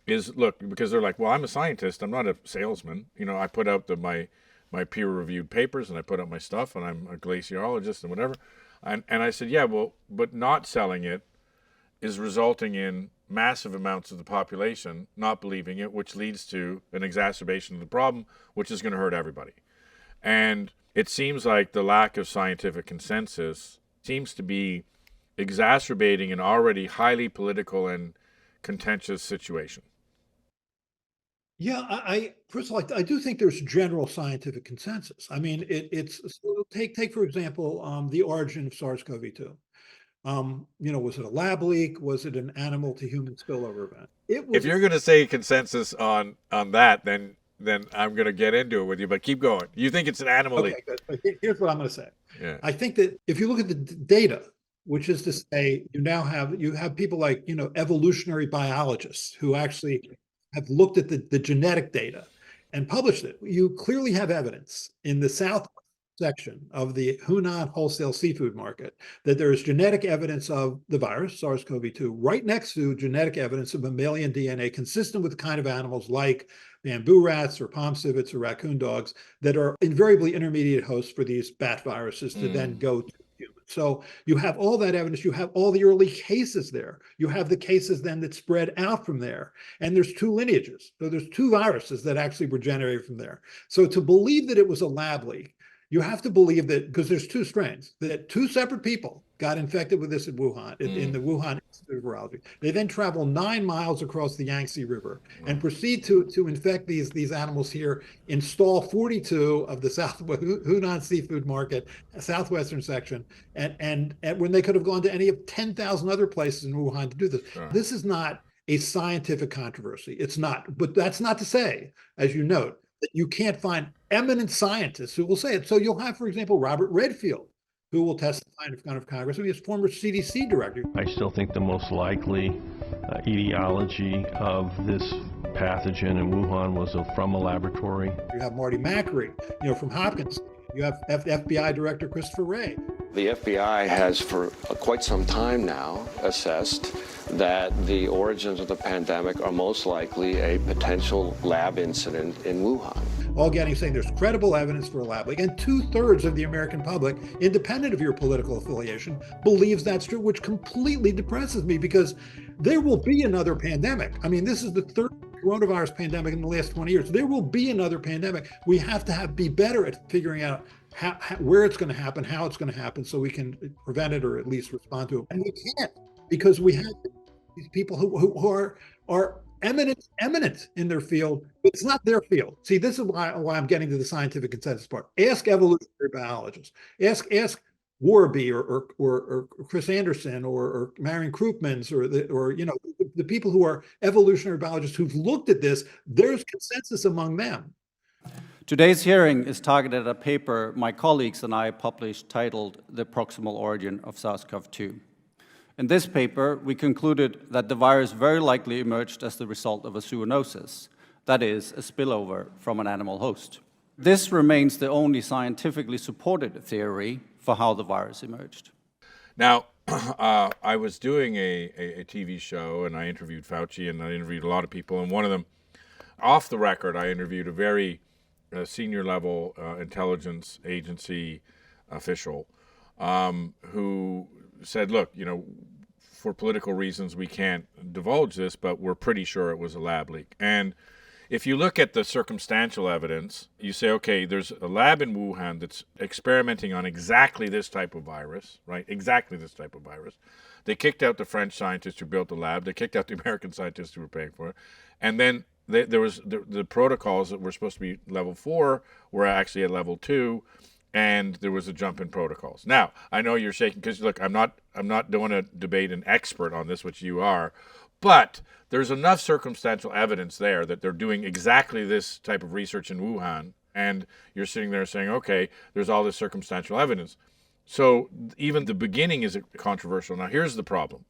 Speaker 1: is look, because they're like, well, I'm a scientist. I'm not a salesman. I put out my peer-reviewed papers and I put out my stuff and I'm a glaciologist and whatever. And I said, yeah, well, but not selling it is resulting in massive amounts of the population not believing it, which leads to an exacerbation of the problem, which is going to hurt everybody. And it seems like the lack of scientific consensus seems to be exacerbating an already highly political and contentious situation.
Speaker 10: Yeah, I first of all, I do think there's general scientific consensus. I mean, it's so take for example the origin of SARS-CoV-2. Was it a lab leak? Was it an animal to human spillover event?
Speaker 1: If you're going to say consensus on that, then I'm going to get into it with you. But keep going. You think it's an animal leak?
Speaker 10: Good. Here's what I'm going to say.
Speaker 1: Yeah.
Speaker 10: I think that if you look at the data, which is to say, you have people like evolutionary biologists who actually have looked at the genetic data and published it. You clearly have evidence in the South section of the Hunan wholesale seafood market that there is genetic evidence of the virus, SARS-CoV-2, right next to genetic evidence of mammalian DNA consistent with the kind of animals like bamboo rats or palm civets or raccoon dogs that are invariably intermediate hosts for these bat viruses to then go to humans. So you have all that evidence. You have all the early cases there. You have the cases then that spread out from there. And there's two lineages. So there's two viruses that actually were generated from there. So to believe that it was a lab leak, you have to believe that, because there's two strains, that two separate people got infected with this in Wuhan, in the Wuhan Institute of Virology. They then travel 9 miles across the Yangtze River and proceed to infect these animals here, install 42 of the Hunan seafood market, southwestern section, and when they could have gone to any of 10,000 other places in Wuhan to do this. This is not a scientific controversy. It's not, but that's not to say, as you note, that you can't find eminent scientists who will say it. So you'll have, for example, Robert Redfield, who will testify in front of Congress. He was former CDC director.
Speaker 21: I still think the most likely etiology of this pathogen in Wuhan was from a laboratory.
Speaker 10: You have Marty Macri, from Hopkins. You have FBI Director Christopher Wray.
Speaker 22: The FBI has for quite some time now assessed that the origins of the pandemic are most likely a potential lab incident in Wuhan.
Speaker 10: All saying there's credible evidence for a lab leak, and 2/3 of the American public, independent of your political affiliation, believes that's true, which completely depresses me, because there will be another pandemic. I mean, this is the third coronavirus pandemic in the last 20 years. There will be another pandemic. We have to be better at figuring out where it's going to happen, how it's going to happen, so we can prevent it or at least respond to it. And we can't, because we have these people who are eminent in their field, but it's not their field. See, this is why I'm getting to the scientific consensus part. Ask evolutionary biologists. Ask Warby or Chris Anderson or Marion Krupmans or the people who are evolutionary biologists who've looked at this. There's consensus among them.
Speaker 23: Today's hearing is targeted at a paper my colleagues and I published titled The Proximal Origin of SARS-CoV-2. In this paper, we concluded that the virus very likely emerged as the result of a zoonosis, that is, a spillover from an animal host. This remains the only scientifically supported theory for how the virus emerged.
Speaker 1: Now, I was doing a TV show, and I interviewed Fauci, and I interviewed a lot of people, and one of them, off the record, I interviewed a very senior level intelligence agency official who said, look, for political reasons, we can't divulge this, but we're pretty sure it was a lab leak. And if you look at the circumstantial evidence, you say, okay, there's a lab in Wuhan that's experimenting on exactly this type of virus, right? Exactly this type of virus. They kicked out the French scientists who built the lab. They kicked out the American scientists who were paying for it. And then there was the protocols that were supposed to be level 4 were actually at level 2, and there was a jump in protocols. Now, I know you're shaking because, look, I'm not going to debate an expert on this, which you are, but there's enough circumstantial evidence there that they're doing exactly this type of research in Wuhan, and you're sitting there saying, okay, there's all this circumstantial evidence. So even the beginning is controversial. Now, here's the problem,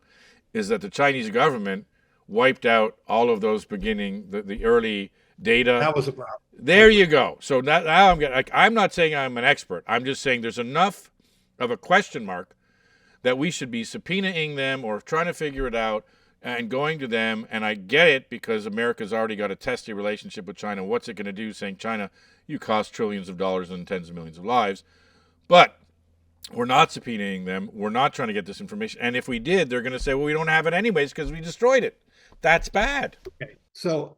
Speaker 1: is that the Chinese government wiped out all of those the early data.
Speaker 10: That was a problem.
Speaker 1: There you go. So now I'm not saying I'm an expert. I'm just saying there's enough of a question mark that we should be subpoenaing them or trying to figure it out and going to them. And I get it, because America's already got a testy relationship with China. What's it going to do, saying, China, you cost trillions of dollars and tens of millions of lives. But we're not subpoenaing them. We're not trying to get this information. And if we did, they're going to say, well, we don't have it anyways because we destroyed it. That's bad.
Speaker 10: Okay. So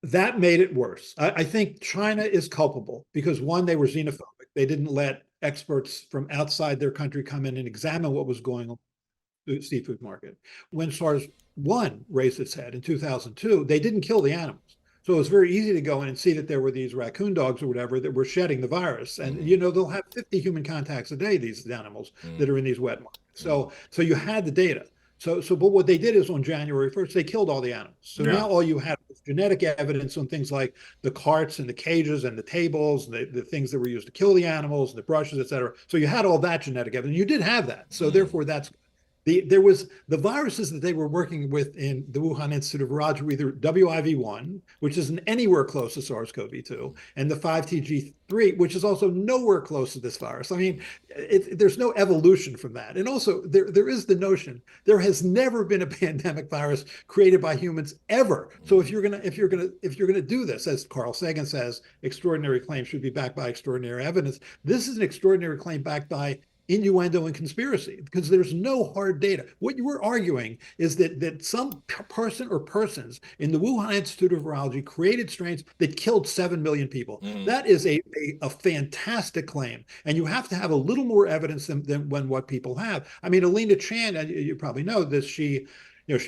Speaker 10: that made it worse. I think China is culpable because, one, they were xenophobic. They didn't let experts from outside their country come in and examine what was going on in the seafood market. When SARS-1 raised its head in 2002, they didn't kill the animals. So it was very easy to go in and see that there were these raccoon dogs or whatever that were shedding the virus. And, they'll have 50 human contacts a day, these animals that are in these wet markets. So you had the data. But what they did is on January 1st, they killed all the animals. So now all you had was genetic evidence on things like the carts and the cages and the tables, and the things that were used to kill the animals, and the brushes, et cetera. So you had all that genetic evidence. You did have that. So therefore, there was the viruses that they were working with in the Wuhan Institute of Virology were either WIV1, which isn't anywhere close to SARS-CoV-2, and the 5TG3, which is also nowhere close to this virus. I mean, there's no evolution from that. And also, there is the notion there has never been a pandemic virus created by humans ever. So if you're gonna do this, as Carl Sagan says, extraordinary claims should be backed by extraordinary evidence. This is an extraordinary claim backed by innuendo and conspiracy, because there's no hard data. What you were arguing is that some person or persons in the Wuhan Institute of Virology created strains that killed 7 million people. That is a fantastic claim. And you have to have a little more evidence than what people have. I mean, Alina Chan, you probably know this, she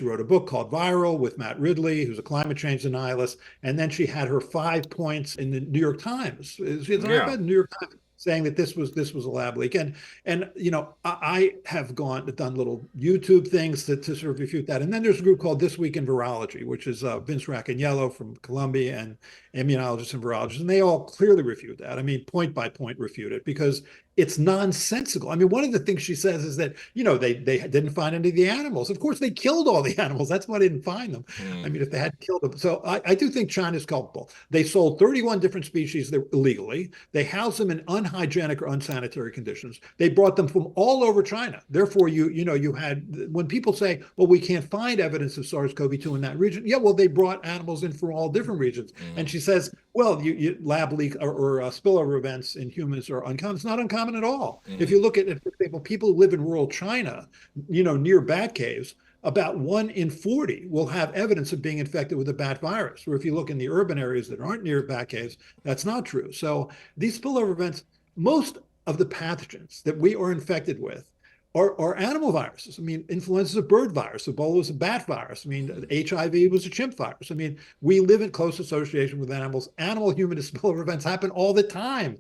Speaker 10: wrote a book called Viral with Matt Ridley, who's a climate change denialist. And then she had her 5 points in the New York Times. She's the New York Times saying that this was a lab leak. And I have done little YouTube things to sort of refute that. And then there's a group called This Week in Virology, which is Vince Racaniello from Columbia and immunologists and virologists. And they all clearly refute that. I mean, point by point refute it, because it's nonsensical. I mean, one of the things she says is that, they didn't find any of the animals. Of course, they killed all the animals. That's why they didn't find them. I mean, if they had killed them. So I do think China's culpable. They sold 31 different species illegally. They housed them in unhygienic or unsanitary conditions. They brought them from all over China. Therefore, you had, when people say, well, we can't find evidence of SARS-CoV-2 in that region. Yeah, well, they brought animals in from all different regions. And she says, well, lab leak or spillover events in humans are uncommon. It's not uncommon at all. If you look at, for example, people who live in rural China, near bat caves, about 1 in 40 will have evidence of being infected with a bat virus. Or if you look in the urban areas that aren't near bat caves, that's not true. So these spillover events, most of the pathogens that we are infected with are animal viruses. I mean, influenza is a bird virus, Ebola was a bat virus. I mean, HIV was a chimp virus. I mean, we live in close association with animals. Animal-human spillover events happen all the time.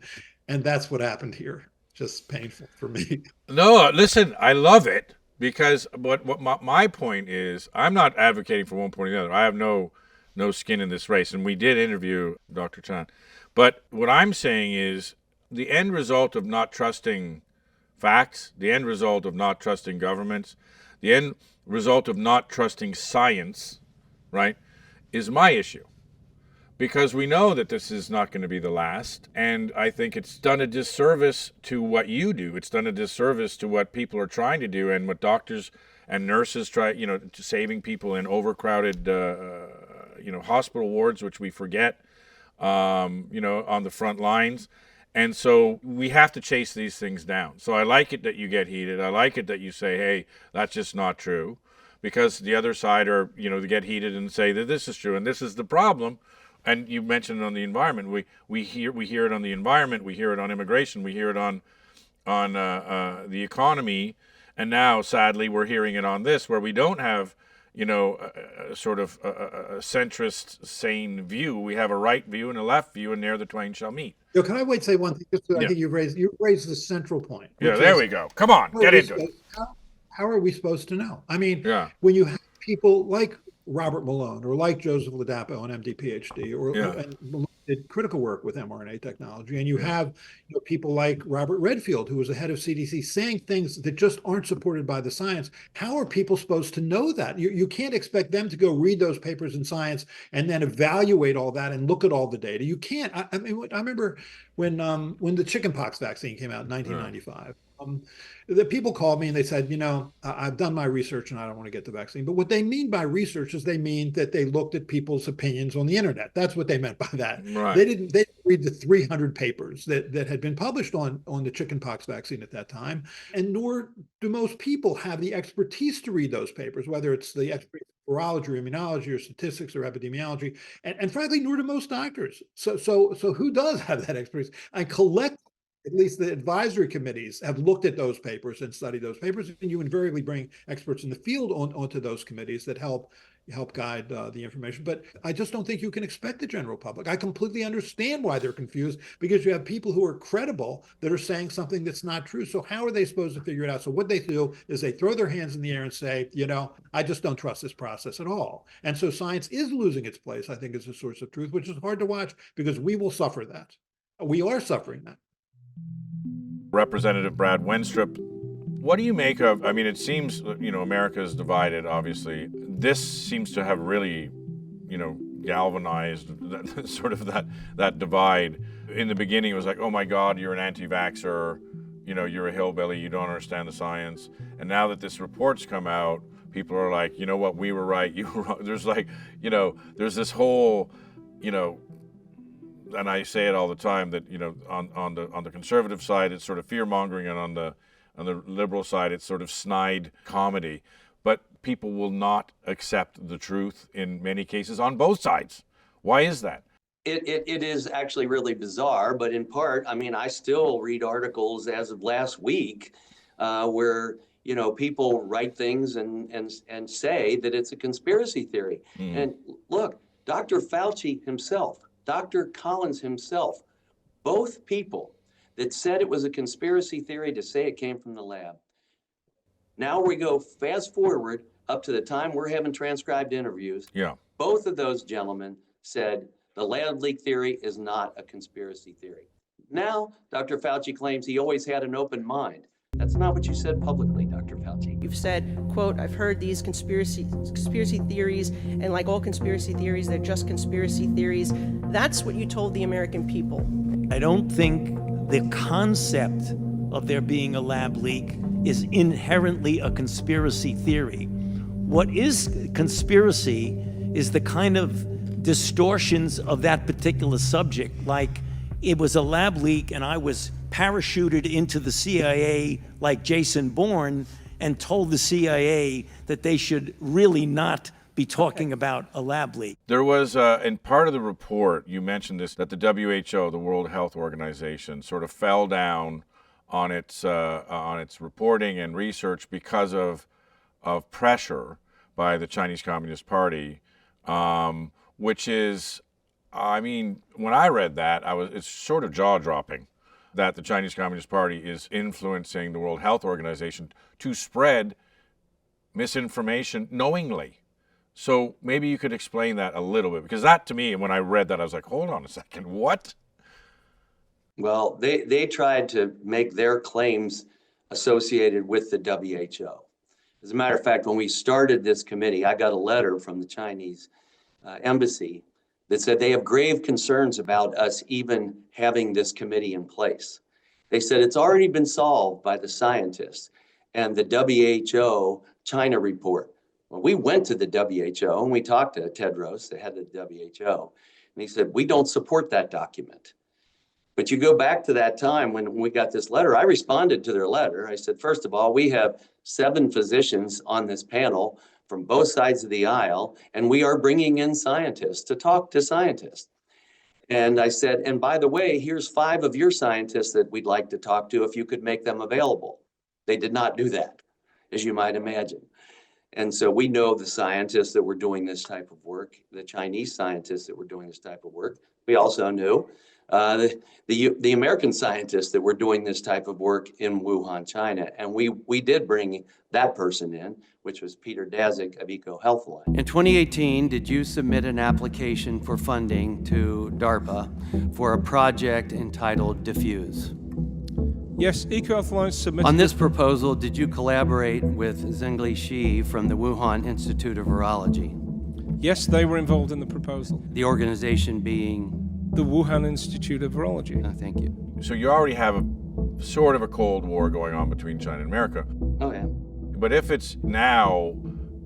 Speaker 10: And that's what happened here. Just painful for me.
Speaker 1: No, listen, I love it, because what my point is, I'm not advocating for one point or the other. I have no skin in this race, and we did interview Dr. Chan. But what I'm saying is the end result of not trusting facts, the end result of not trusting governments, the end result of not trusting science, right, is my issue. Because we know that this is not going to be the last, and I think it's done a disservice to what you do. It's done a disservice to what people are trying to do, and what doctors and nurses try, saving people in overcrowded, hospital wards, which we forget, on the front lines. And so we have to chase these things down. So I like it that you get heated. I like it that you say, hey, that's just not true. Because the other side are, they get heated and say that this is true and this is the problem. And you mentioned on the environment. We hear it on the environment. We hear it on immigration. We hear it on the economy. And now, sadly, we're hearing it on this, where we don't have, a sort of a centrist, sane view. We have a right view and a left view, and there the twain shall meet.
Speaker 10: Can I say one thing? I think you've raised the central point.
Speaker 1: Yeah, there we go. Come on, get into it.
Speaker 10: How are we supposed to know? I mean, when you have people like Robert Malone or like Joseph Ladapo, an MD, PhD, and Malone did critical work with mRNA technology, and you have people like Robert Redfield, who was the head of CDC, saying things that just aren't supported by the science. How are people supposed to know that? You can't expect them to go read those papers in Science and then evaluate all that and look at all the data. You can't. I mean, I remember when the chickenpox vaccine came out in 1995. The people called me and they said, I've done my research and I don't want to get the vaccine. But what they mean by research is they mean that they looked at people's opinions on the internet. That's what they meant by that.
Speaker 1: Right.
Speaker 10: They didn't read the 300 papers that had been published on the chickenpox vaccine at that time. And nor do most people have the expertise to read those papers, whether it's the expertise in virology or immunology or statistics or epidemiology. And frankly, nor do most doctors. So who does have that expertise? I collect. At least the advisory committees have looked at those papers and studied those papers, and you invariably bring experts in the field onto those committees that help guide the information. But I just don't think you can expect the general public. I completely understand why they're confused, because you have people who are credible that are saying something that's not true. So how are they supposed to figure it out? So what they do is they throw their hands in the air and say, I just don't trust this process at all. And so science is losing its place, I think, as a source of truth, which is hard to watch because we will suffer that. We are suffering that.
Speaker 1: Representative Brad Wenstrup, what do you make of, it seems, America is divided, obviously. This seems to have really, galvanized that divide. In the beginning, it was like, oh my God, you're an anti-vaxxer, you're a hillbilly, you don't understand the science. And now that this report's come out, people are like, you know what, we were right, you were wrong. There's like, there's this whole, and I say it all the time that on the conservative side it's sort of fear mongering, and on On the liberal side, it's sort of snide comedy. But people will not accept the truth in many cases on both sides. Why is that?
Speaker 7: It is actually really bizarre, but in part, I mean, I still read articles as of last week where, you know, people write things and say that it's a conspiracy theory. And look, Dr. Fauci himself, Dr. Collins himself, both people that said it was a conspiracy theory to say it came from the lab. Now we go fast forward up to the time we're having transcribed interviews.
Speaker 1: Yeah.
Speaker 7: Both of those gentlemen said the lab leak theory is not a conspiracy theory. Now, Dr. Fauci claims he always had an open mind. That's not what you said publicly, Dr. Fauci.
Speaker 2: You've said, quote, I've heard these conspiracy theories, and like all conspiracy theories, they're just conspiracy theories. That's what you told the American people.
Speaker 16: I don't think the concept of there being a lab leak is inherently a conspiracy theory. What is conspiracy is the kind of distortions of that particular subject, like it was a lab leak and I was parachuted into the CIA like Jason Bourne and told the CIA that they should really not be talking about a lab leak.
Speaker 1: There was, in part of the report, you mentioned this, that the WHO, the World Health Organization, sort of fell down on its reporting and research because of pressure by the Chinese Communist Party, which is, I mean, when I read that, it's sort of jaw-dropping that the Chinese Communist Party is influencing the World Health Organization to spread misinformation knowingly. So maybe you could explain that a little bit, because that, to me, when I read that, I was like, hold on a second, what?
Speaker 7: Well, they tried to make their claims associated with the WHO. As a matter of fact, when we started this committee, I got a letter from the Chinese embassy that said they have grave concerns about us even having this committee in place. They said it's already been solved by the scientists and the WHO China report. Well, we went to the WHO and we talked to Tedros, the head of the WHO, and he said, we don't support that document. But you go back to that time when we got this letter, I responded to their letter. I said, first of all, we have 7 physicians on this panel from both sides of the aisle, and we are bringing in scientists to talk to scientists. And I said, and by the way, here's 5 of your scientists that we'd like to talk to if you could make them available. They did not do that, as you might imagine. And so we know the scientists that were doing this type of work, the Chinese scientists that were doing this type of work. We also knew the American scientists that were doing this type of work in Wuhan, China. And we did bring that person in, which was Peter Daszak of EcoHealthline.
Speaker 15: In 2018, did you submit an application for funding to DARPA for a project entitled Diffuse?
Speaker 3: Yes, EcoHealthline submitted.
Speaker 15: On this proposal, did you collaborate with Zhengli Shi from the Wuhan Institute of Virology?
Speaker 3: Yes, they were involved in the proposal.
Speaker 15: The organization being?
Speaker 3: The Wuhan Institute of Virology.
Speaker 15: Thank you.
Speaker 1: So you already have a sort of a Cold War going on between China and America.
Speaker 7: Oh, yeah.
Speaker 1: But if it's now,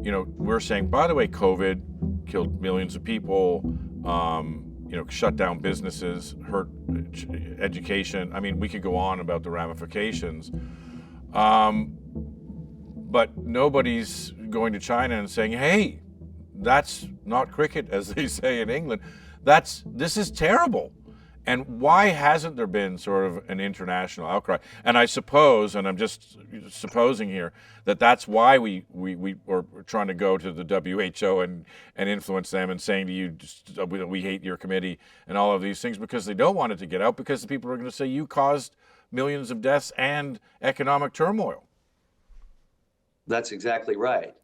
Speaker 1: you know, we're saying, by the way, COVID killed millions of people, you know, shut down businesses, hurt education. I mean, we could go on about the ramifications. But nobody's going to China and saying, hey, that's not cricket, as they say in England. This is terrible. And why hasn't there been sort of an international outcry? And I suppose, and I'm just supposing here, that that's why we are trying to go to the WHO and influence them and saying to you, we hate your committee and all of these things, because they don't want it to get out, because the people are going to say you caused millions of deaths and economic turmoil.
Speaker 7: That's exactly right.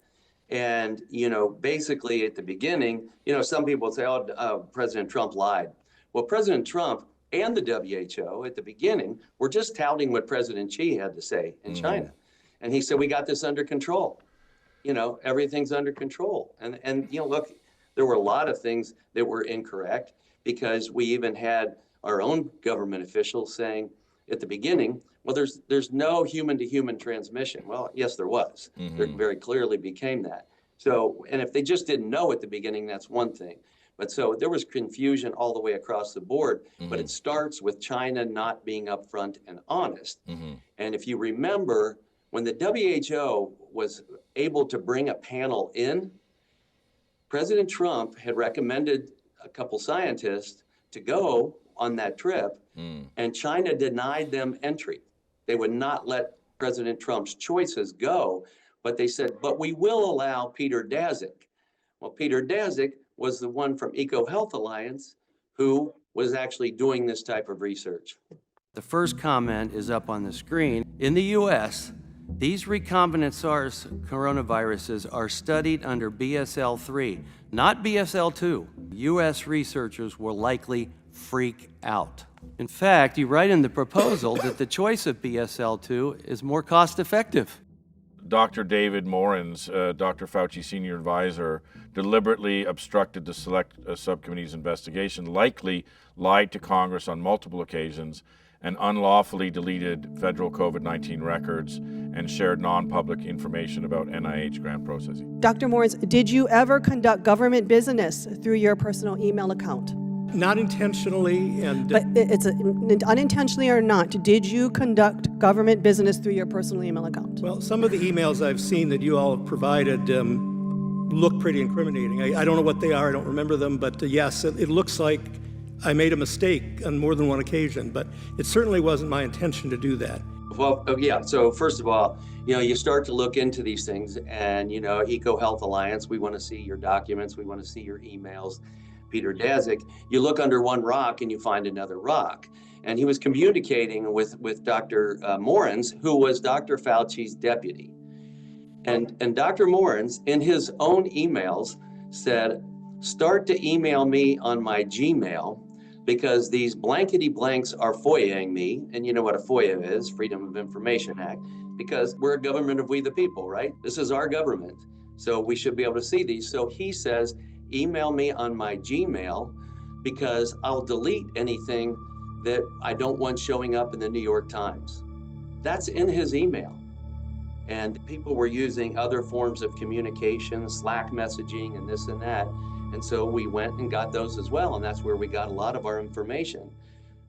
Speaker 7: And, you know, basically at the beginning, you know, some people say, oh, President Trump lied. Well, President Trump and the WHO at the beginning were just touting what President Xi had to say in China. And he said, we got this under control. You know, everything's under control. And you know, look, there were a lot of things that were incorrect, because we even had our own government officials saying at the beginning, well, there's no human-to-human transmission. Well, yes, there was. There very clearly became that. So, and if they just didn't know at the beginning, that's one thing. But so there was confusion all the way across the board, but it starts with China not being upfront and honest. And if you remember, when the WHO was able to bring a panel in, President Trump had recommended a couple scientists to go on that trip, and China denied them entry. They would not let President Trump's choices go, but they said, but we will allow Peter Daszak. Well, Peter Daszak was the one from EcoHealth Alliance who was actually doing this type of research.
Speaker 15: The first comment is up on the screen. In the U.S., these recombinant SARS coronaviruses are studied under BSL-3, not BSL-2. U.S. researchers will likely freak out. In fact, you write in the proposal that the choice of BSL-2 is more cost-effective.
Speaker 1: Dr. David Morens, Dr. Fauci's senior advisor, deliberately obstructed the select subcommittee's investigation, likely lied to Congress on multiple occasions, and unlawfully deleted federal COVID-19 records and shared non-public information about NIH grant processing.
Speaker 2: Dr. Morris, did you ever conduct government business through your personal email account?
Speaker 4: Not intentionally, and
Speaker 2: But it's unintentionally or not, did you conduct government business through your personal email account?
Speaker 4: well, some of the emails I've seen that you all have provided look pretty incriminating. I don't know what they are, I don't remember them, but yes, it looks like I made a mistake on more than one occasion, but it certainly wasn't my intention to do that.
Speaker 7: Well, yeah, so first of all, you start to look into these things, and, EcoHealth Alliance, we want to see your documents, we want to see your emails. Peter Daszak, you look under one rock and you find another rock. And he was communicating with Dr. Morens, who was Dr. Fauci's deputy. And Dr. Morens, in his own emails, said, start to email me on my Gmail because these blankety blanks are FOIAing me. And you know what a FOIA is, Freedom of Information Act, because we're a government of we the people, right? This is our government. So we should be able to see these. So he says, email me on my Gmail because I'll delete anything that I don't want showing up in the New York Times. That's in his email. And people were using other forms of communication, Slack messaging and this and that. And so we went and got those as well. And that's where we got a lot of our information.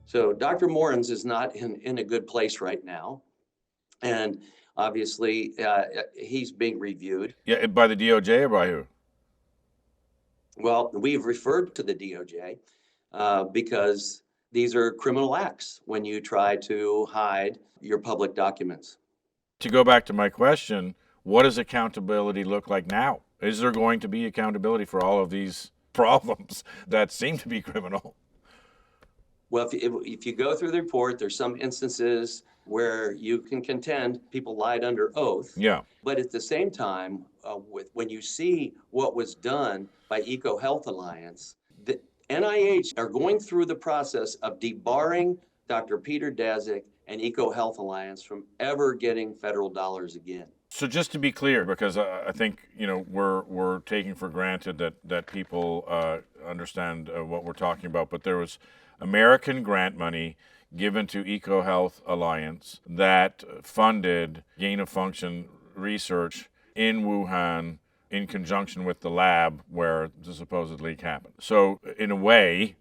Speaker 7: So Dr. Morens is not in a good place right now. And obviously he's being reviewed.
Speaker 1: Yeah, by the DOJ or by who?
Speaker 7: Well, we've referred to the DOJ because these are criminal acts when you try to hide your public documents.
Speaker 1: To go back to my question, what does accountability look like now? Is there going to be accountability for all of these problems that seem to be criminal?
Speaker 7: Well, if you go through the report, there's some instances where you can contend people lied under oath.
Speaker 1: Yeah.
Speaker 7: But at the same time, when you see what was done by EcoHealth Alliance, the NIH are going through the process of debarring Dr. Peter Daszak and EcoHealth Alliance from ever getting federal dollars again.
Speaker 1: So just to be clear, because I think we're taking for granted that people understand what we're talking about, but there was American grant money given to EcoHealth Alliance that funded gain-of-function research in Wuhan in conjunction with the lab where the supposed leak happened. So in a way,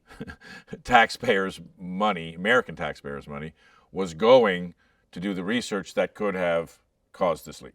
Speaker 1: taxpayers' money, American taxpayers' money, was going to do the research that could have caused this leak.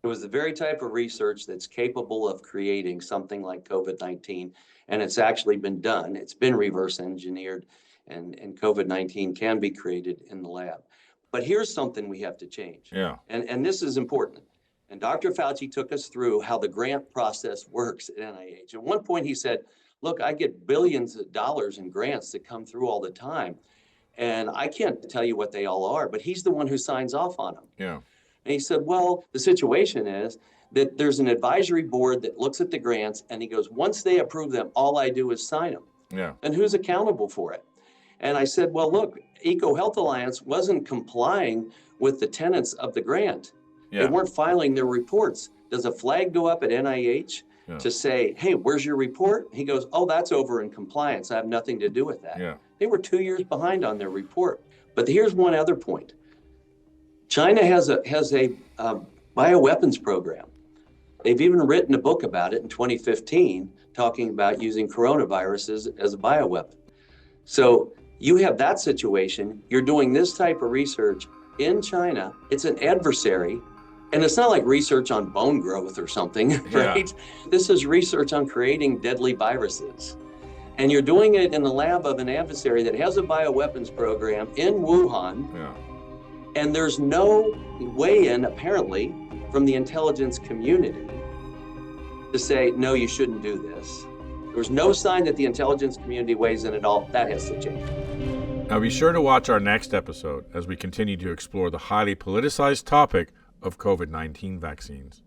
Speaker 7: It was the very type of research that's capable of creating something like COVID-19, and it's actually been done. It's been reverse engineered, and COVID-19 can be created in the lab. But here's something we have to change.
Speaker 1: Yeah.
Speaker 7: And this is important. And Dr. Fauci took us through how the grant process works at NIH. At one point he said, look, I get billions of dollars in grants that come through all the time. And I can't tell you what they all are, but he's the one who signs off on them.
Speaker 1: Yeah.
Speaker 7: And he said, well, the situation is that there's an advisory board that looks at the grants, and he goes, once they approve them, all I do is sign them.
Speaker 1: Yeah.
Speaker 7: And who's accountable for it? And I said, well, look, EcoHealth Alliance wasn't complying with the tenets of the grant.
Speaker 1: Yeah.
Speaker 7: They weren't filing their reports. Does a flag go up at NIH to say, hey, where's your report? He goes, oh, that's over in compliance. I have nothing to do with that.
Speaker 1: Yeah.
Speaker 7: They were 2 years behind on their report. But here's one other point. China has a bioweapons program. They've even written a book about it in 2015, talking about using coronaviruses as a bioweapon. So you have that situation. You're doing this type of research in China. It's an adversary. And it's not like research on bone growth or something, right? Yeah. This is research on creating deadly viruses. And you're doing it in the lab of an adversary that has a bioweapons program in Wuhan. Yeah. And there's no weigh-in, apparently, from the intelligence community to say, no, you shouldn't do this. There was no sign that the intelligence community weighs in at all. That has to change.
Speaker 1: Now be sure to watch our next episode as we continue to explore the highly politicized topic of COVID-19 vaccines.